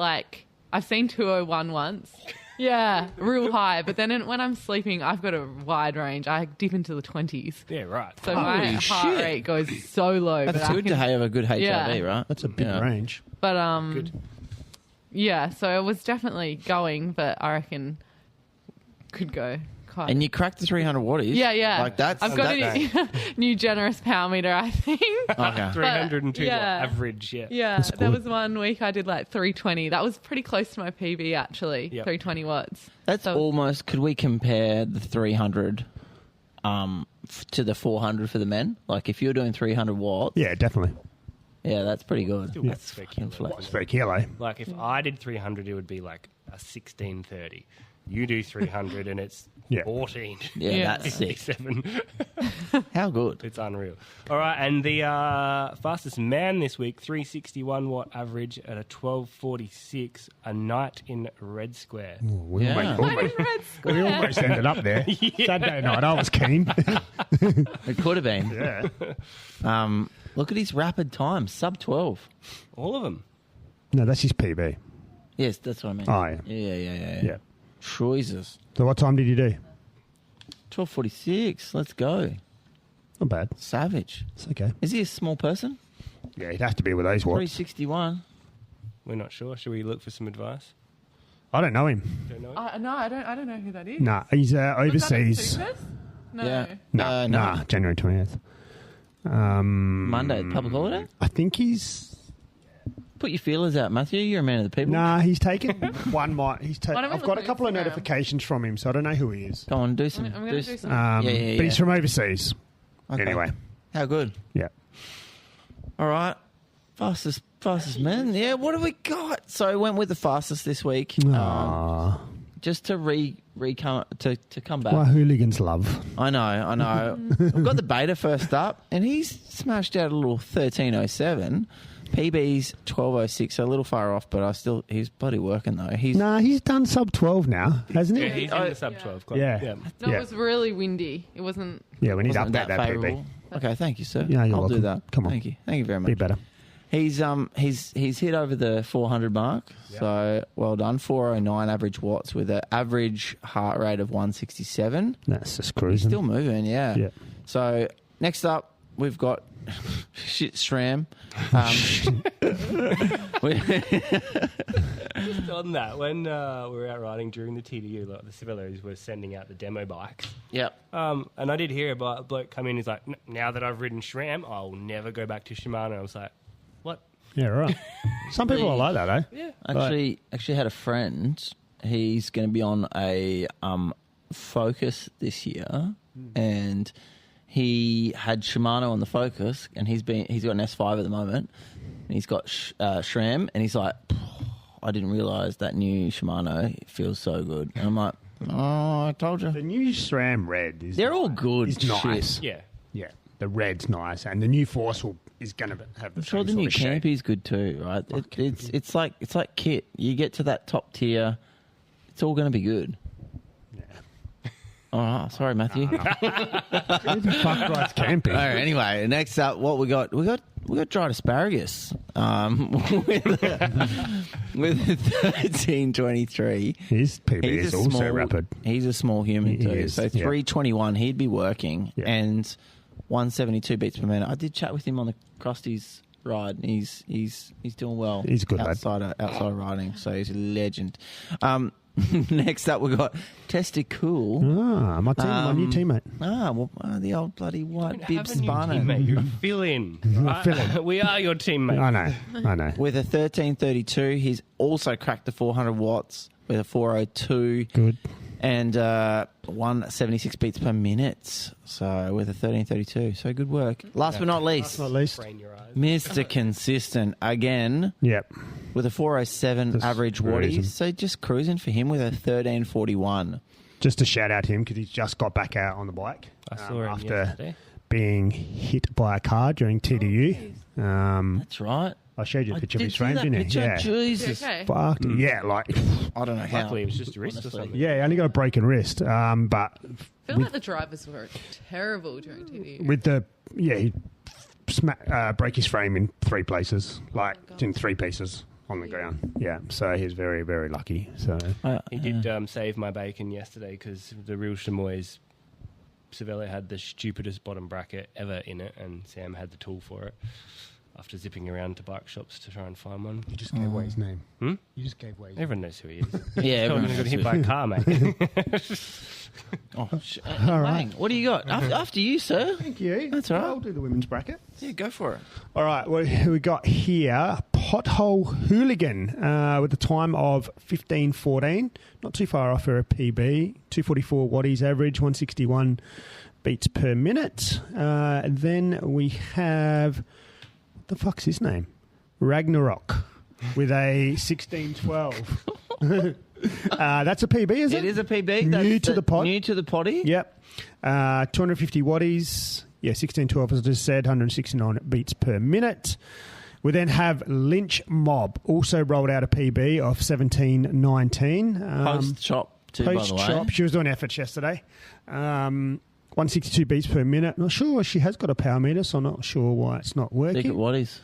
Speaker 2: I've seen 201 once. Yeah, real high. But then when I'm sleeping, I've got a wide range. I dip into the 20s.
Speaker 3: Yeah, right.
Speaker 2: So
Speaker 4: Holy
Speaker 2: my heart
Speaker 4: shit.
Speaker 2: rate goes so low.
Speaker 4: That's
Speaker 2: but I
Speaker 4: good
Speaker 2: can-
Speaker 4: to have a good HRV,
Speaker 2: Yeah.
Speaker 4: right?
Speaker 1: That's a big
Speaker 4: Yeah.
Speaker 1: range.
Speaker 2: But
Speaker 3: Good.
Speaker 2: yeah, so I was definitely going, but I reckon could go quite.
Speaker 4: And you cracked the 300 wattage.
Speaker 2: yeah.
Speaker 4: Like that's...
Speaker 2: I've got
Speaker 4: that-
Speaker 2: a new generous power meter, I think.
Speaker 4: Okay.
Speaker 3: 302 watt
Speaker 2: yeah.
Speaker 3: average, yeah.
Speaker 2: Yeah,
Speaker 1: That's
Speaker 2: there
Speaker 1: good.
Speaker 2: was one week I did 320. That was pretty close to my PB actually.
Speaker 3: Yep.
Speaker 2: 320 watts.
Speaker 4: That's
Speaker 2: So-
Speaker 4: almost... Could we compare the 300 to the 400 for the men? Like, if you're doing 300 watts...
Speaker 1: Yeah, definitely.
Speaker 4: Yeah, that's pretty good.
Speaker 3: Still,
Speaker 1: Yeah.
Speaker 3: that's very
Speaker 4: Fucking
Speaker 3: kilo.
Speaker 4: flex.
Speaker 1: It's very kilo.
Speaker 3: Like if I did 300, it would be like a 1630. You do 300 and it's
Speaker 1: Yeah.
Speaker 3: 14.
Speaker 4: Yeah,
Speaker 2: Yeah.
Speaker 4: that's sick.
Speaker 3: 7.
Speaker 4: How good?
Speaker 3: It's unreal. All right, and the fastest man this week, 361 watt average at a 12:46, a night in Red Square.
Speaker 1: We
Speaker 4: Yeah.
Speaker 1: we almost ended up there. Saturday night, I was keen.
Speaker 4: It could have been.
Speaker 1: yeah.
Speaker 4: Look at his rapid time, sub 12.
Speaker 3: All of them.
Speaker 1: No, that's his PB.
Speaker 4: Yes, that's what I mean.
Speaker 1: Oh, yeah.
Speaker 4: Yeah.
Speaker 1: Yeah.
Speaker 4: Jesus.
Speaker 1: So what time did you do?
Speaker 4: 12:46. Let's go.
Speaker 1: Not bad.
Speaker 4: Savage.
Speaker 1: It's okay.
Speaker 4: Is he a small person?
Speaker 1: Yeah, he'd have to be with those watts.
Speaker 4: 361.
Speaker 3: We're not sure. Should we look for some advice?
Speaker 1: I don't know him.
Speaker 3: Don't know.
Speaker 2: No, I don't know who that is.
Speaker 1: Nah, he's
Speaker 2: Was that at
Speaker 1: overseas.
Speaker 2: Supers? No.
Speaker 4: Yeah.
Speaker 1: Nah,
Speaker 4: No.
Speaker 1: January 20th.
Speaker 4: Monday, public holiday?
Speaker 1: I think he's...
Speaker 4: Put your feelers out, Matthew. You're a man of the people.
Speaker 1: Nah, he's taken one.
Speaker 2: Why don't we
Speaker 1: I've
Speaker 2: look
Speaker 1: got a
Speaker 2: on
Speaker 1: couple of
Speaker 2: Instagram?
Speaker 1: notifications from him, so I don't know who he is.
Speaker 4: Go on, do some.
Speaker 2: I'm going to do some.
Speaker 1: But
Speaker 4: Yeah.
Speaker 1: he's from overseas.
Speaker 4: Okay.
Speaker 1: Anyway,
Speaker 4: How good.
Speaker 1: yeah.
Speaker 4: All right. Fastest man. Yeah, what have we got? So I went with the fastest this week.
Speaker 1: Aww.
Speaker 4: Just to to come back.
Speaker 1: What hooligans love.
Speaker 4: I know. We've got the beta first up, and he's smashed out a little 13:07. PB's 12:06, so a little far off, but he's bloody working though. He's
Speaker 1: Nah, he's done sub 12 now, hasn't he?
Speaker 3: Yeah, he's in the sub 12 club.
Speaker 1: Yeah.
Speaker 2: No,
Speaker 1: Yeah.
Speaker 2: it was really windy. It wasn't.
Speaker 1: Yeah, we need to
Speaker 4: wasn't
Speaker 1: update that PB.
Speaker 4: favourable. Okay, thank you, sir.
Speaker 1: Yeah, you're
Speaker 4: I'll do
Speaker 1: welcome.
Speaker 4: that.
Speaker 1: Come on.
Speaker 4: Thank you very much.
Speaker 1: Be better.
Speaker 4: He's hit over the 400 mark, so well done. 409 average watts with an average heart rate of 167.
Speaker 1: That's just
Speaker 4: He's
Speaker 1: cruising.
Speaker 4: still moving, yeah.
Speaker 1: Yeah.
Speaker 4: So next up, we've got shit SRAM.
Speaker 3: Just on that, when we were out riding during the TDU, like the civilos were sending out the demo bikes.
Speaker 4: Yep.
Speaker 3: And I did hear about a bloke come in, he's like, now that I've ridden SRAM, I'll never go back to Shimano. I was like, what?
Speaker 1: Yeah, right. Some people are like that, eh?
Speaker 3: Yeah.
Speaker 4: Actually had a friend. He's going to be on a Focus this year, and he had Shimano on the Focus, and he's got an S5 at the moment, and he's got SRAM, and he's like, I didn't realise that new Shimano feels so good, and I'm like, oh, I told you.
Speaker 1: The new SRAM Red is...
Speaker 4: They're all good.
Speaker 1: It's nice.
Speaker 4: shit.
Speaker 3: Yeah.
Speaker 1: Yeah, the Red's nice, and the new Force is going to have the
Speaker 4: I'm sure
Speaker 1: same
Speaker 4: the
Speaker 1: sort
Speaker 4: new
Speaker 1: of shape.
Speaker 4: Campy's good too, right? It's like kit. You get to that top tier, it's all going to be good.
Speaker 1: Yeah.
Speaker 4: Oh, sorry, Matthew.
Speaker 1: Who the fuck rides camping?
Speaker 4: All right, anyway, next up, what we got dried asparagus with 13:23.
Speaker 1: His PB is also rapid.
Speaker 4: He's a small human too.
Speaker 1: is,
Speaker 4: So
Speaker 1: yeah.
Speaker 4: 3:21, he'd be working,
Speaker 1: Yeah.
Speaker 4: and 172 beats per minute. I did chat with him on the Krusty's ride. He's doing well.
Speaker 1: He's a good lad.
Speaker 4: outside riding, so he's a legend. Next up, we got Testicool.
Speaker 1: My new teammate.
Speaker 4: The old bloody white bib
Speaker 3: Haven't you,
Speaker 4: spanner.
Speaker 3: teammate? You're a fill-in. Right? We are your teammate.
Speaker 1: I know.
Speaker 4: With a 13:32, he's also cracked the 400 watts with a 4:02.
Speaker 1: Good.
Speaker 4: And 176 beats per minute. So with a 13:32. So good work. Last but not least,
Speaker 1: Not least.
Speaker 3: Sprain your eyes.
Speaker 4: Mr. Consistent again
Speaker 1: Yep.
Speaker 4: with a 407
Speaker 1: Just
Speaker 4: average
Speaker 1: cruising.
Speaker 4: watties. So just cruising for him with a 13:41.
Speaker 1: Just to shout out to him because he's just got back out on the bike
Speaker 3: I saw him
Speaker 1: after
Speaker 3: yesterday.
Speaker 1: being hit by a car during TDU.
Speaker 4: That's right.
Speaker 1: I showed you a
Speaker 4: I
Speaker 1: picture of
Speaker 4: did
Speaker 1: his
Speaker 4: see
Speaker 1: frame,
Speaker 4: that
Speaker 1: didn't
Speaker 4: picture.
Speaker 1: I? Yeah.
Speaker 4: Jesus.
Speaker 2: Okay.
Speaker 1: Fucked. Yeah, like,
Speaker 4: I don't know how.
Speaker 3: Luckily, it was just a wrist
Speaker 4: honestly.
Speaker 3: or something.
Speaker 1: yeah, he only got a broken wrist. But
Speaker 2: I feel like the drivers were terrible during TDU.
Speaker 1: with he broke his frame in 3 places, like in 3 pieces on the ground. Yeah, so he's very, very lucky. So
Speaker 3: He did save my bacon yesterday because the real chamois, Cervelo had the stupidest bottom bracket ever in it, and Sam had the tool for it. After zipping around to bike shops to try and find one.
Speaker 1: you just gave away his name.
Speaker 3: Hmm?
Speaker 1: You just gave away his
Speaker 3: Everyone knows who he is.
Speaker 4: Yeah, everyone
Speaker 3: got
Speaker 4: knows
Speaker 3: hit
Speaker 4: who-
Speaker 3: by a car, mate.
Speaker 4: All right. What do you got? After you, sir.
Speaker 1: Thank you.
Speaker 4: That's all right.
Speaker 1: I'll do the women's bracket.
Speaker 4: Yeah, go for it.
Speaker 1: All right, we got here Pothole Hooligan with a time of 15:14, not too far off her PB, 244 watties average, 161 beats per minute. Then we have, what the fuck's his name? Ragnarok with a 16:12. That's a PB, is it?
Speaker 4: It is a PB.
Speaker 1: New to the pod.
Speaker 4: New to the potty.
Speaker 1: Yep. 250 watties. Yeah, 1612, as I just said, 169 beats per minute. We then have Lynch Mob, also rolled out a PB of 1719.
Speaker 4: Post chop too, by
Speaker 1: Post
Speaker 4: the way.
Speaker 1: chop. She was doing efforts yesterday. 162 beats per minute. Not sure she has got a power meter, so I'm not sure why it's not
Speaker 4: Secret
Speaker 1: working.
Speaker 4: Watties.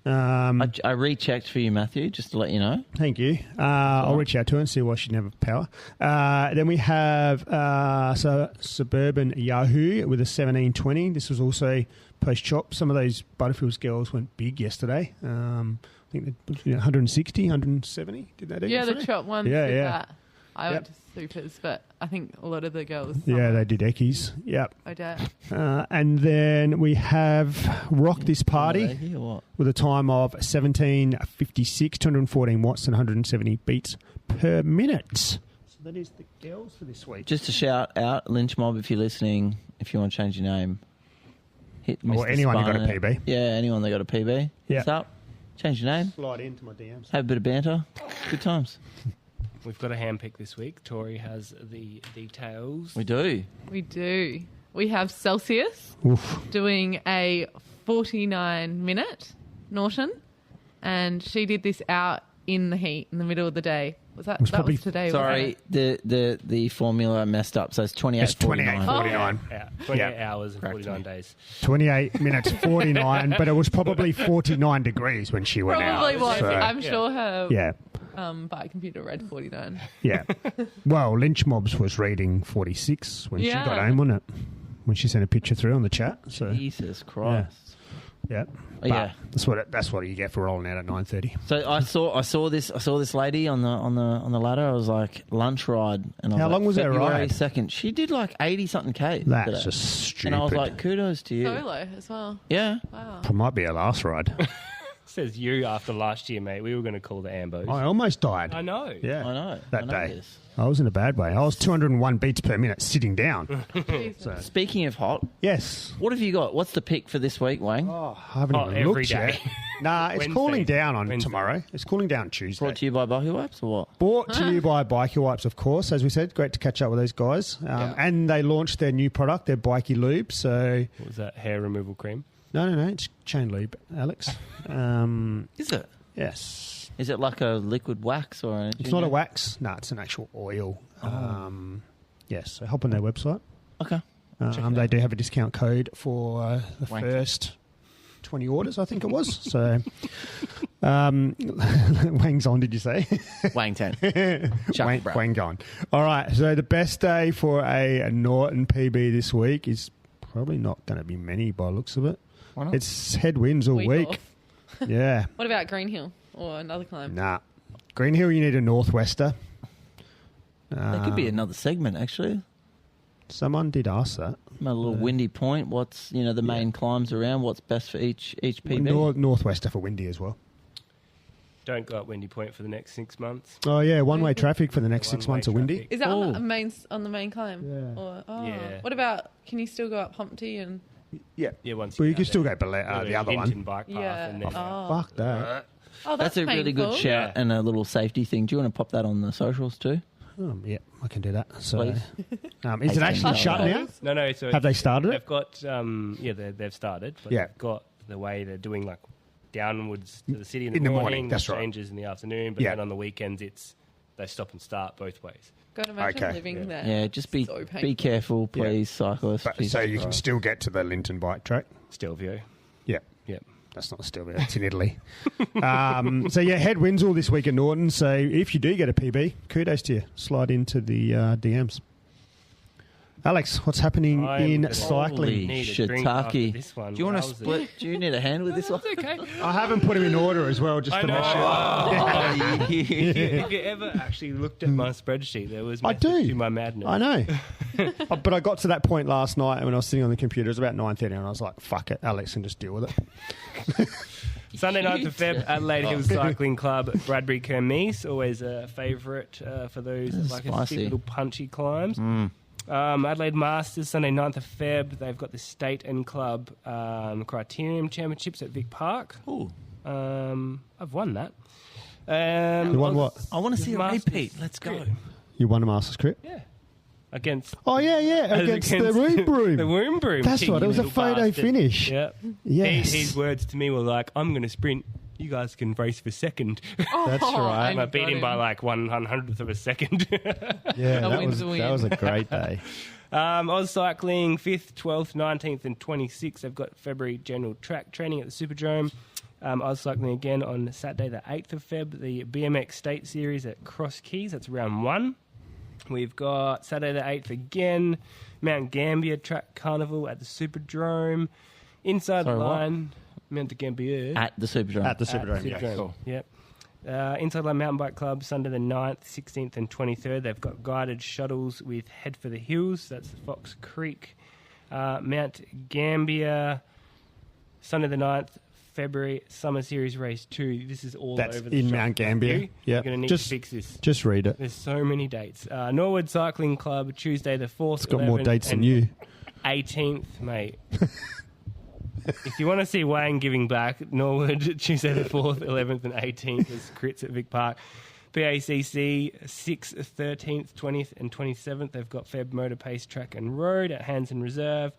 Speaker 1: Um,
Speaker 4: I rechecked for you, Matthew, just to let you know.
Speaker 1: Thank you. I'll reach out to her and see why she didn't have power. Then we have Suburban Yahoo with a 1720. This was also post-chop. Some of those Butterfields girls went big yesterday. I think they 160, 170. Did they do
Speaker 2: Yeah, the
Speaker 1: yesterday?
Speaker 2: chop ones
Speaker 1: Yeah,
Speaker 2: did
Speaker 1: yeah.
Speaker 2: that. I went to Supers, but I think a lot of the girls.
Speaker 1: Yeah, they did Eckies. Yep.
Speaker 2: I doubt.
Speaker 1: And then we have Rock This Party
Speaker 4: Lady or what?
Speaker 1: with a time of 17:56, 214 watts and 170 beats per minute. So that is the girls for this week.
Speaker 4: Just to shout out, Lynch Mob, if you're listening, if you want to change your name, hit Mr.
Speaker 1: Or anyone who got a
Speaker 4: Spiner.
Speaker 1: PB.
Speaker 4: Yeah, anyone that got a PB.
Speaker 1: Yeah.
Speaker 4: What's up? Change your name.
Speaker 1: Slide into my DMs.
Speaker 4: Have a bit of banter. Good times.
Speaker 3: We've got a handpick this week. Tori has the details.
Speaker 4: We do.
Speaker 2: We do. We have Celsius
Speaker 1: Oof.
Speaker 2: doing a 49-minute Norton, and she did this out in the heat in the middle of the day. Was that?
Speaker 1: was
Speaker 2: That
Speaker 1: probably-
Speaker 2: was today.
Speaker 4: Sorry,
Speaker 2: wasn't it?
Speaker 4: the formula messed up, so it's 28.
Speaker 1: It's 28:49.
Speaker 3: 28
Speaker 1: Yeah.
Speaker 3: hours and
Speaker 4: Correct
Speaker 3: 49
Speaker 4: me.
Speaker 3: days.
Speaker 1: 28 minutes 49, but it was probably 49 degrees when she went out.
Speaker 2: Probably was.
Speaker 1: So,
Speaker 2: I'm sure her
Speaker 1: yeah,
Speaker 2: bike computer read 49.
Speaker 1: yeah. Well, Lynch Mobs was reading 46 when she
Speaker 2: Yeah.
Speaker 1: got home, wasn't it? When she sent a picture through on the chat. So,
Speaker 4: Jesus Christ.
Speaker 1: yeah.
Speaker 4: Oh,
Speaker 1: But
Speaker 4: yeah.
Speaker 1: that's what you get for rolling out at 9:30.
Speaker 4: So I saw this lady on the ladder. I was like, lunch ride. And I was
Speaker 1: How
Speaker 4: like,
Speaker 1: long was her
Speaker 4: February
Speaker 1: ride?
Speaker 4: 2nd. She did like 80 something K.
Speaker 1: That's
Speaker 4: today.
Speaker 1: just stupid.
Speaker 4: And I was like, kudos to you.
Speaker 2: Solo as well.
Speaker 4: Yeah.
Speaker 2: Wow.
Speaker 1: it might be her last ride.
Speaker 3: Says you after last year, mate. We were going to call the Ambos.
Speaker 1: I almost died.
Speaker 3: I know.
Speaker 1: Yeah,
Speaker 4: I know.
Speaker 1: That
Speaker 4: I know
Speaker 1: day.
Speaker 4: this.
Speaker 1: I was in a bad way. I was 201 beats per minute sitting down.
Speaker 2: Jesus.
Speaker 4: Speaking of hot,
Speaker 1: Yes.
Speaker 4: what have you got? What's the pick for this week, Wang?
Speaker 1: Oh, I haven't even
Speaker 3: every
Speaker 1: looked
Speaker 3: day.
Speaker 1: yet. Nah, it's
Speaker 3: Wednesday.
Speaker 1: cooling down on
Speaker 3: Wednesday.
Speaker 1: tomorrow. It's cooling down Tuesday.
Speaker 4: Brought to you by Bucky Wipes or what?
Speaker 1: Brought to you by Bikey Wipes, of course. As we said, great to catch up with those guys. And they launched their new product, their Bikey Lube. So,
Speaker 3: What was that? Hair removal cream?
Speaker 1: no, it's chain lube, Alex.
Speaker 4: Is it?
Speaker 1: Yes.
Speaker 4: Is it like a liquid wax or anything?
Speaker 1: It's not a wax. No, it's an actual oil. Yes, so hop on their website.
Speaker 4: Okay.
Speaker 1: They do have a discount code for the
Speaker 4: Wang.
Speaker 1: first 20 orders, I think it was. So, Wang's on, did you say?
Speaker 4: Wang 10.
Speaker 1: Wang gone. All right, so the best day for a Norton PB this week is probably not going to be many by the looks of it.
Speaker 4: Why not?
Speaker 1: It's headwinds all week.
Speaker 2: off.
Speaker 1: Yeah.
Speaker 2: What about Green Hill or another climb?
Speaker 1: Nah. Green Hill, you need a northwester.
Speaker 4: That could be another segment, actually.
Speaker 1: Someone did ask that.
Speaker 4: A little windy point. What's the main climbs around? What's best for each PB?
Speaker 1: Northwester for windy as well.
Speaker 3: Don't go up Windy Point for the next 6 months.
Speaker 1: Oh, yeah, one-way traffic for the next 6 months of windy.
Speaker 3: traffic.
Speaker 2: Is that
Speaker 4: Oh.
Speaker 2: on the main climb?
Speaker 1: Yeah.
Speaker 2: Or,
Speaker 3: Yeah.
Speaker 2: What about? Can you still go up Humpty and?
Speaker 1: Yeah.
Speaker 3: Yeah, once
Speaker 1: Well, you
Speaker 3: get
Speaker 1: can
Speaker 3: out
Speaker 1: still
Speaker 3: there.
Speaker 1: go below the other
Speaker 3: Linton
Speaker 1: one.
Speaker 3: bike path
Speaker 2: Yeah.
Speaker 3: and then
Speaker 1: Fuck that.
Speaker 2: Oh,
Speaker 4: That's a really good
Speaker 2: painful.
Speaker 4: shout and a little safety thing. Do you want to pop that on the socials too?
Speaker 1: Yeah, I can do that. So,
Speaker 4: Please.
Speaker 1: is it actually shut now?
Speaker 3: No. So
Speaker 1: Have they started it?
Speaker 3: They've got they've started. But
Speaker 1: Yeah.
Speaker 3: they've got the way they're doing like downwards to the city in
Speaker 1: In
Speaker 3: the
Speaker 1: the
Speaker 3: morning.
Speaker 1: morning, that's right.
Speaker 3: Changes in the afternoon, but
Speaker 1: Yeah.
Speaker 3: then on the weekends they stop and start both ways.
Speaker 2: God, imagine
Speaker 1: Okay.
Speaker 2: living there.
Speaker 4: Yeah, just be
Speaker 2: So painful.
Speaker 4: be careful, please, cyclists.
Speaker 1: But,
Speaker 4: Jesus
Speaker 1: so you can
Speaker 4: Christ.
Speaker 1: still get to the Linton bike track?
Speaker 3: Stelvio.
Speaker 1: Yeah.
Speaker 3: Yep.
Speaker 1: That's not Stelvio, it's in Italy. So, yeah, headwinds all this week at Norton. So, if you do get a PB, kudos to you. Slide into the DMs. Alex, what's happening
Speaker 3: I'm
Speaker 1: in
Speaker 3: gonna-
Speaker 1: cycling?
Speaker 3: Need a drink after
Speaker 4: Shiitake.
Speaker 3: this one.
Speaker 4: Do you want to
Speaker 3: Wowzers.
Speaker 4: split? Do you need a hand with this one?
Speaker 3: It's okay.
Speaker 1: I haven't put him in order as well, just
Speaker 3: I
Speaker 1: to
Speaker 3: know.
Speaker 1: make sure.
Speaker 3: If you ever actually looked at my spreadsheet, there was
Speaker 1: I
Speaker 3: method
Speaker 1: do.
Speaker 3: to my madness.
Speaker 1: I know. But I got to that point last night when I was sitting on the computer. It was about 9:30 and I was like, fuck it, Alex can just deal with it.
Speaker 3: Sunday 9th of Feb, Adelaide Hills Cycling Club, Bradbury Kermesse, always a favourite for those that like a
Speaker 4: spicy.
Speaker 3: stiff little punchy climbs. Adelaide Masters, Sunday 9th of Feb, they've got the State and Club Criterium Championships at Vic Park.
Speaker 4: Ooh.
Speaker 3: I've won that.
Speaker 1: You won what?
Speaker 4: I want to see a
Speaker 3: Masters
Speaker 4: repeat. Let's go.
Speaker 3: Crit.
Speaker 1: You won a Masters Crit?
Speaker 3: Yeah. Against
Speaker 1: Oh, yeah, against the Room Broom.
Speaker 3: the Womb Broom.
Speaker 1: That's
Speaker 3: cheeky
Speaker 1: right, it was a
Speaker 3: little
Speaker 1: photo
Speaker 3: bastard.
Speaker 1: finish.
Speaker 3: Yeah.
Speaker 1: Yes.
Speaker 3: His words to me were like, I'm going to sprint. You guys can race for second.
Speaker 1: That's right.
Speaker 3: I beat him by like 1/100th of a second.
Speaker 1: Yeah,
Speaker 2: A
Speaker 1: that
Speaker 2: win's
Speaker 1: was,
Speaker 2: a
Speaker 1: that was
Speaker 2: win.
Speaker 1: a great day.
Speaker 3: Oz Cycling, 5th, 12th, 19th and 26th. They've got February general track training at the Superdrome. Oz Cycling again on Saturday the 8th of Feb. The BMX State Series at Cross Keys. That's round 1. We've got Saturday the 8th again. Mount Gambier Track Carnival at the Superdrome. Inside
Speaker 4: Sorry,
Speaker 3: the
Speaker 4: what?
Speaker 3: line, Mount Gambier.
Speaker 4: At the Superdrome.
Speaker 1: At the Superdrome, yeah.
Speaker 3: Superdrome.
Speaker 4: Cool.
Speaker 3: Yep. Inside Line Mountain Bike Club, Sunday the 9th, 16th and 23rd. They've got guided shuttles with Head for the Hills. That's Fox Creek. Mount Gambier, Sunday the 9th, February, Summer Series Race 2. This is all
Speaker 1: That's
Speaker 3: over the
Speaker 1: in
Speaker 3: shop.
Speaker 1: Mount Gambier.
Speaker 3: You're
Speaker 1: Yep.
Speaker 3: going to need
Speaker 1: Just-
Speaker 3: to fix this.
Speaker 1: Just read it.
Speaker 3: There's so many dates. Norwood Cycling Club, Tuesday the 4th.
Speaker 1: It's got more
Speaker 3: 11th
Speaker 1: dates than
Speaker 3: and
Speaker 1: you.
Speaker 3: 18th, mate. If you want to see Wang giving back, Norwood, Tuesday the 4th, 11th and 18th is crits at Vic Park. PACC, 6th, 13th, 20th and 27th. They've got Feb Motor Pace Track and Road at Hanson Reserve.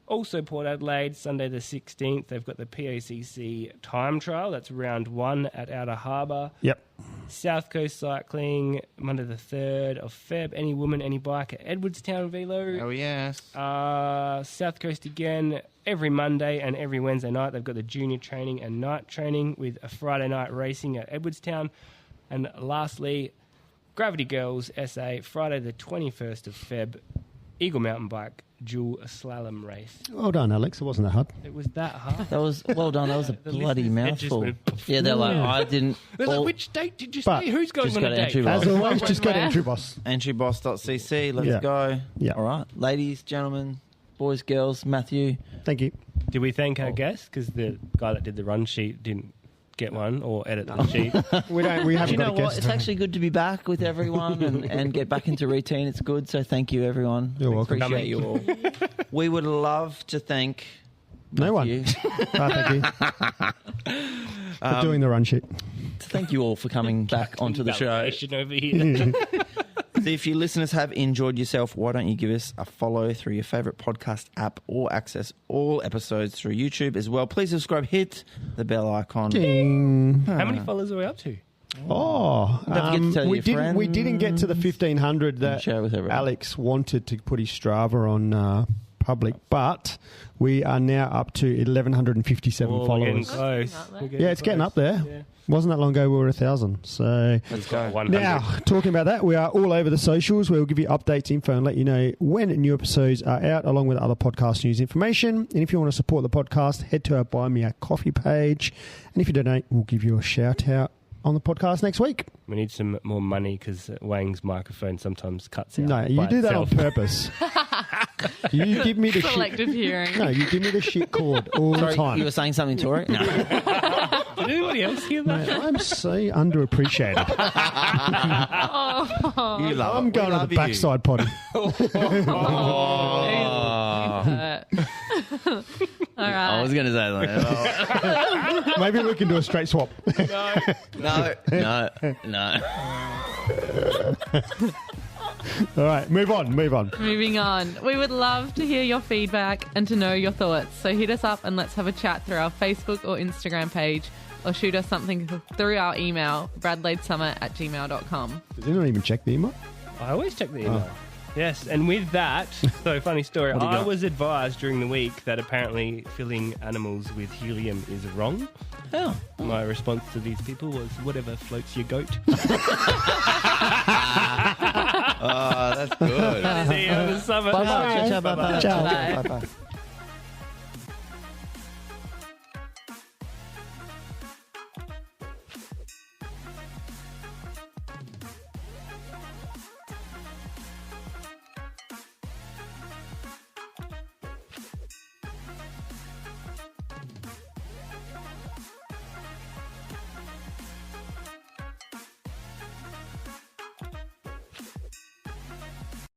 Speaker 3: Also Port Adelaide, Sunday the 16th. They've got the PACC Time Trial. That's round 1 at Outer Harbour.
Speaker 1: Yep.
Speaker 3: South Coast Cycling, Monday the 3rd of Feb. Any woman, any bike at Edwardstown Velo.
Speaker 4: Oh, yes.
Speaker 3: South Coast again every Monday and every Wednesday night. They've got the junior training and night training with a Friday night racing at Edwardstown. And lastly, Gravity Girls SA, Friday the 21st of Feb, Eagle Mountain Bike dual slalom race.
Speaker 1: Well done, Alex. It wasn't that hard.
Speaker 3: It was that hard.
Speaker 4: That was well done. That was a
Speaker 3: The
Speaker 4: bloody
Speaker 3: listeners' head just
Speaker 4: mouthful.
Speaker 3: went poof.
Speaker 4: Yeah, they're like, I didn't.
Speaker 3: They're like,
Speaker 4: all-
Speaker 3: which date did you
Speaker 1: But
Speaker 3: say? Who's going
Speaker 4: just
Speaker 3: on
Speaker 4: got
Speaker 3: a
Speaker 4: entry
Speaker 3: date?
Speaker 1: As always,
Speaker 2: What
Speaker 1: just go to
Speaker 2: where?
Speaker 1: Entry Boss.
Speaker 4: Entryboss.cc. Let's
Speaker 1: Yeah.
Speaker 4: go.
Speaker 1: Yeah.
Speaker 4: All right. Ladies, gentlemen, boys, girls, Matthew.
Speaker 1: Thank you.
Speaker 3: Did we thank our guest? Because the guy that did the run sheet didn't get one or edit the sheet.
Speaker 1: We haven't
Speaker 4: Do you know
Speaker 1: got a
Speaker 4: what?
Speaker 1: guest.
Speaker 4: It's actually good to be back with everyone and get back into routine. It's good. So thank you, everyone.
Speaker 1: You're welcome.
Speaker 4: Appreciate you all. We would love to thank
Speaker 1: No one.
Speaker 4: Matthew.
Speaker 1: Thank you. For doing the run sheet.
Speaker 4: To thank you all for coming back onto the show.
Speaker 3: Validation over here.
Speaker 4: So if you listeners have enjoyed yourself, why don't you give us a follow through your favourite podcast app or access all episodes through YouTube as well. Please subscribe, hit the bell icon.
Speaker 1: Ding.
Speaker 3: How many followers are we up to?
Speaker 1: Oh,
Speaker 4: Don't forget to tell
Speaker 1: we
Speaker 4: your
Speaker 1: didn't. We didn't get to the 1,500 that
Speaker 4: share with everyone.
Speaker 1: Alex wanted to put his Strava on public, but we are now up to 1,157
Speaker 3: We're
Speaker 1: followers.
Speaker 3: getting close.
Speaker 2: Not there.
Speaker 3: We're
Speaker 1: Yeah, it's getting
Speaker 3: close.
Speaker 1: up there.
Speaker 3: Yeah.
Speaker 1: Wasn't that long ago we were 1,000. So
Speaker 4: Let's go.
Speaker 3: 100.
Speaker 1: now, talking about that, we are all over the socials. We'll give you updates, info, and let you know when new episodes are out, along with other podcast news information. And if you want to support the podcast, head to our Buy Me a Coffee page. And if you donate, we'll give you a shout out on the podcast next week.
Speaker 3: We need some more money because Wang's microphone sometimes cuts out.
Speaker 1: No, you
Speaker 3: by
Speaker 1: do that on
Speaker 3: itself.
Speaker 1: purpose. You give me the shit.
Speaker 2: Selective hearing.
Speaker 1: No, you give me the shit cord all the
Speaker 4: Sorry,
Speaker 1: time.
Speaker 4: you were saying something, Tori? No.
Speaker 3: Did anybody else hear that?
Speaker 1: Mate, I'm so underappreciated.
Speaker 4: You love
Speaker 1: I'm
Speaker 4: it.
Speaker 1: going
Speaker 4: We
Speaker 1: to
Speaker 4: love
Speaker 1: the
Speaker 4: you.
Speaker 1: backside potty.
Speaker 2: All right.
Speaker 4: I was going to say that.
Speaker 1: Maybe we can do a straight swap.
Speaker 4: No.
Speaker 1: All right, move on.
Speaker 2: Moving on. We would love to hear your feedback and to know your thoughts. So hit us up and let's have a chat through our Facebook or Instagram page, or shoot us something through our email, RADelaide@gmail.com.
Speaker 1: Did you not even check the email?
Speaker 3: I always check the email. Yes, and with that, so funny story.
Speaker 4: What do you
Speaker 3: I
Speaker 4: got?
Speaker 3: was advised during the week that apparently filling animals with helium is wrong.
Speaker 4: Oh.
Speaker 3: My response to these people was, whatever floats your goat.
Speaker 4: Oh, that's good.
Speaker 3: See you on the summit.
Speaker 4: Bye-bye. Ciao, ciao, bye-bye.
Speaker 1: Ciao.
Speaker 2: Bye.
Speaker 4: Bye-bye.